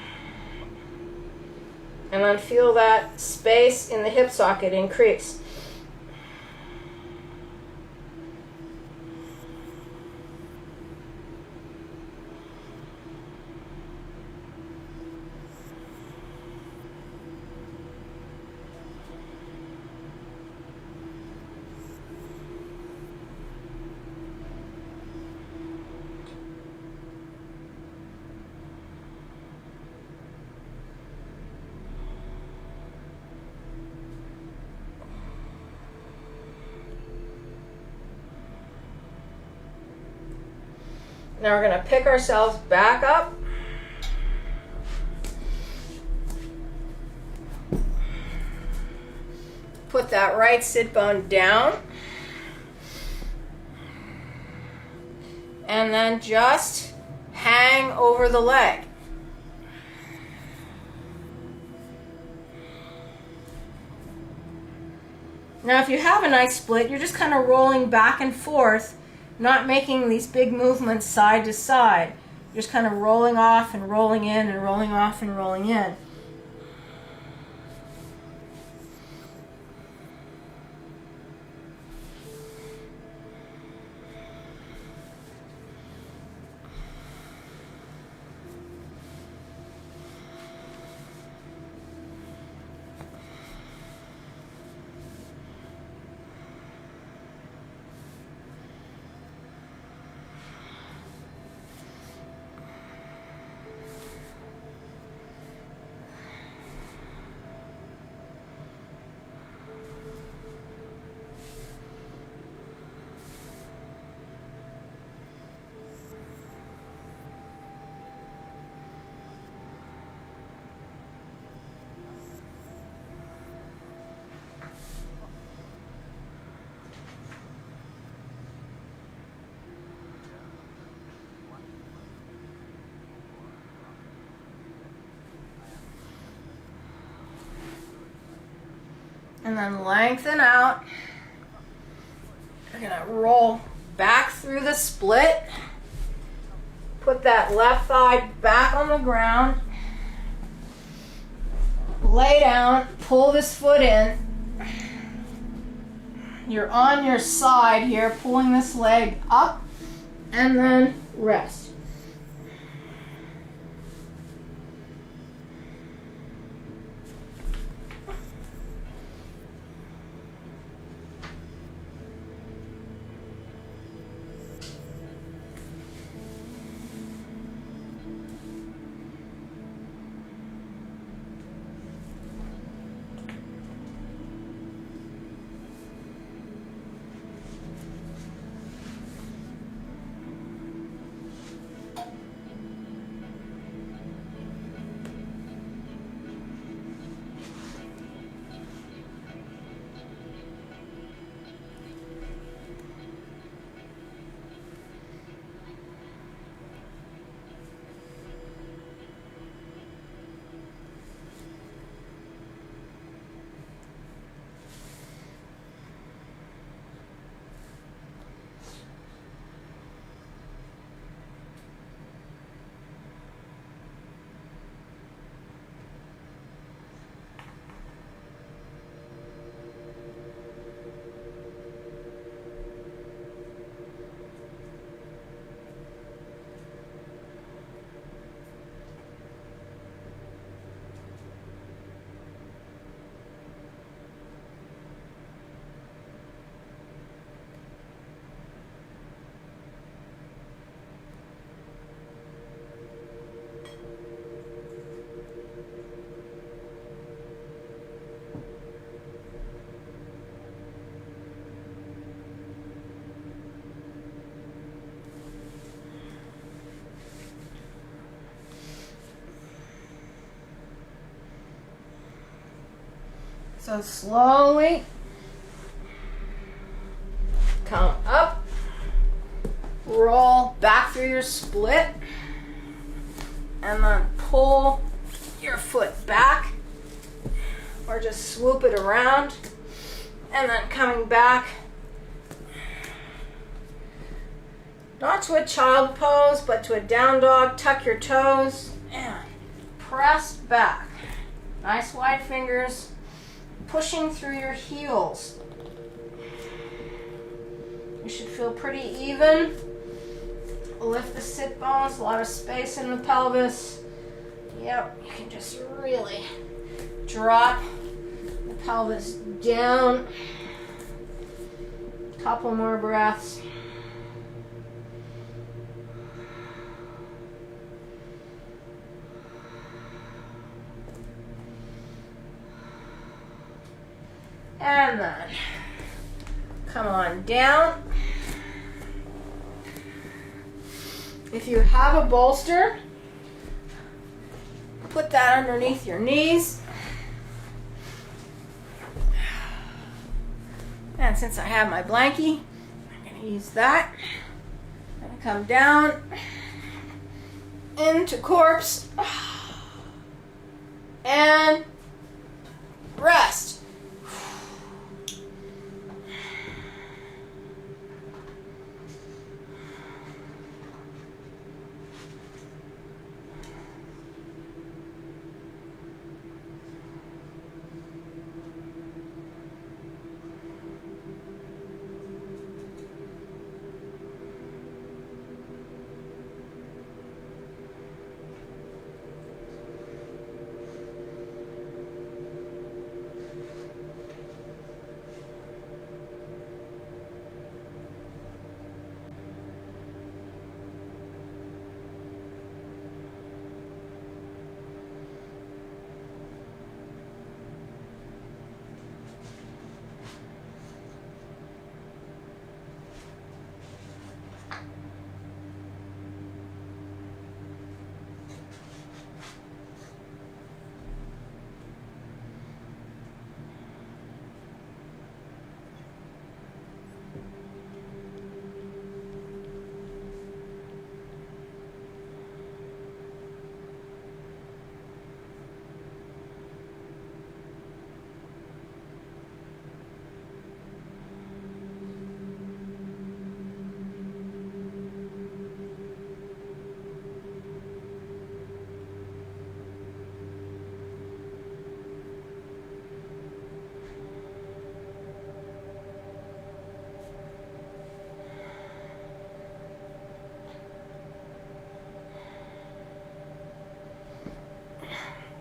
and then feel that space in the hip socket increase. Now we're going to pick ourselves back up. Put that right sit bone down. And then just hang over the leg. Now if you have a nice split, you're just kind of rolling back and forth, not making these big movements side to side. You're just kind of rolling off and rolling in and rolling off and rolling in. And then lengthen out. We're gonna roll back through the split. Put that left thigh back on the ground. Lay down, pull this foot in. You're on your side here, pulling this leg up, and then rest. So slowly come up, roll back through your split, and then pull foot back, or just swoop it around, and then coming back, not to a child pose, but to a down dog. Tuck your toes and press back. Nice wide fingers, pushing through your heels. You should feel pretty even. Lift the sit bones, a lot of space in the pelvis. Yep, you can just really drop the pelvis down. Couple more breaths. And then come on down. If you have a bolster, put that underneath your knees. And since I have my blankie, I'm going to use that. I'm going to come down into corpse and rest.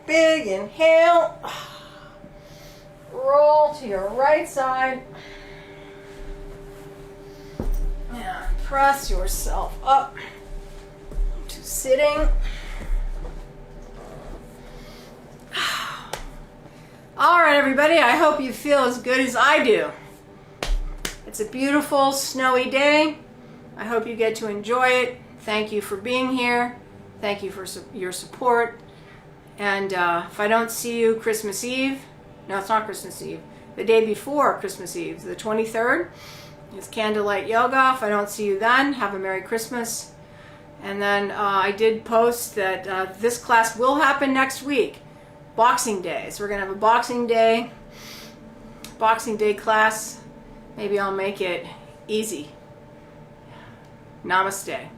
Big inhale. Roll to your right side. And press yourself up to sitting. All right, everybody, I hope you feel as good as I do. It's a beautiful, snowy day. I hope you get to enjoy it. Thank you for being here. Thank you for your support. And if I don't see you Christmas Eve, no, it's not Christmas Eve, the day before Christmas Eve, the 23rd, is Candlelight Yoga. If I don't see you then, have a Merry Christmas. And then I did post that this class will happen next week, Boxing Day. So we're going to have a Boxing Day class. Maybe I'll make it easy. Namaste.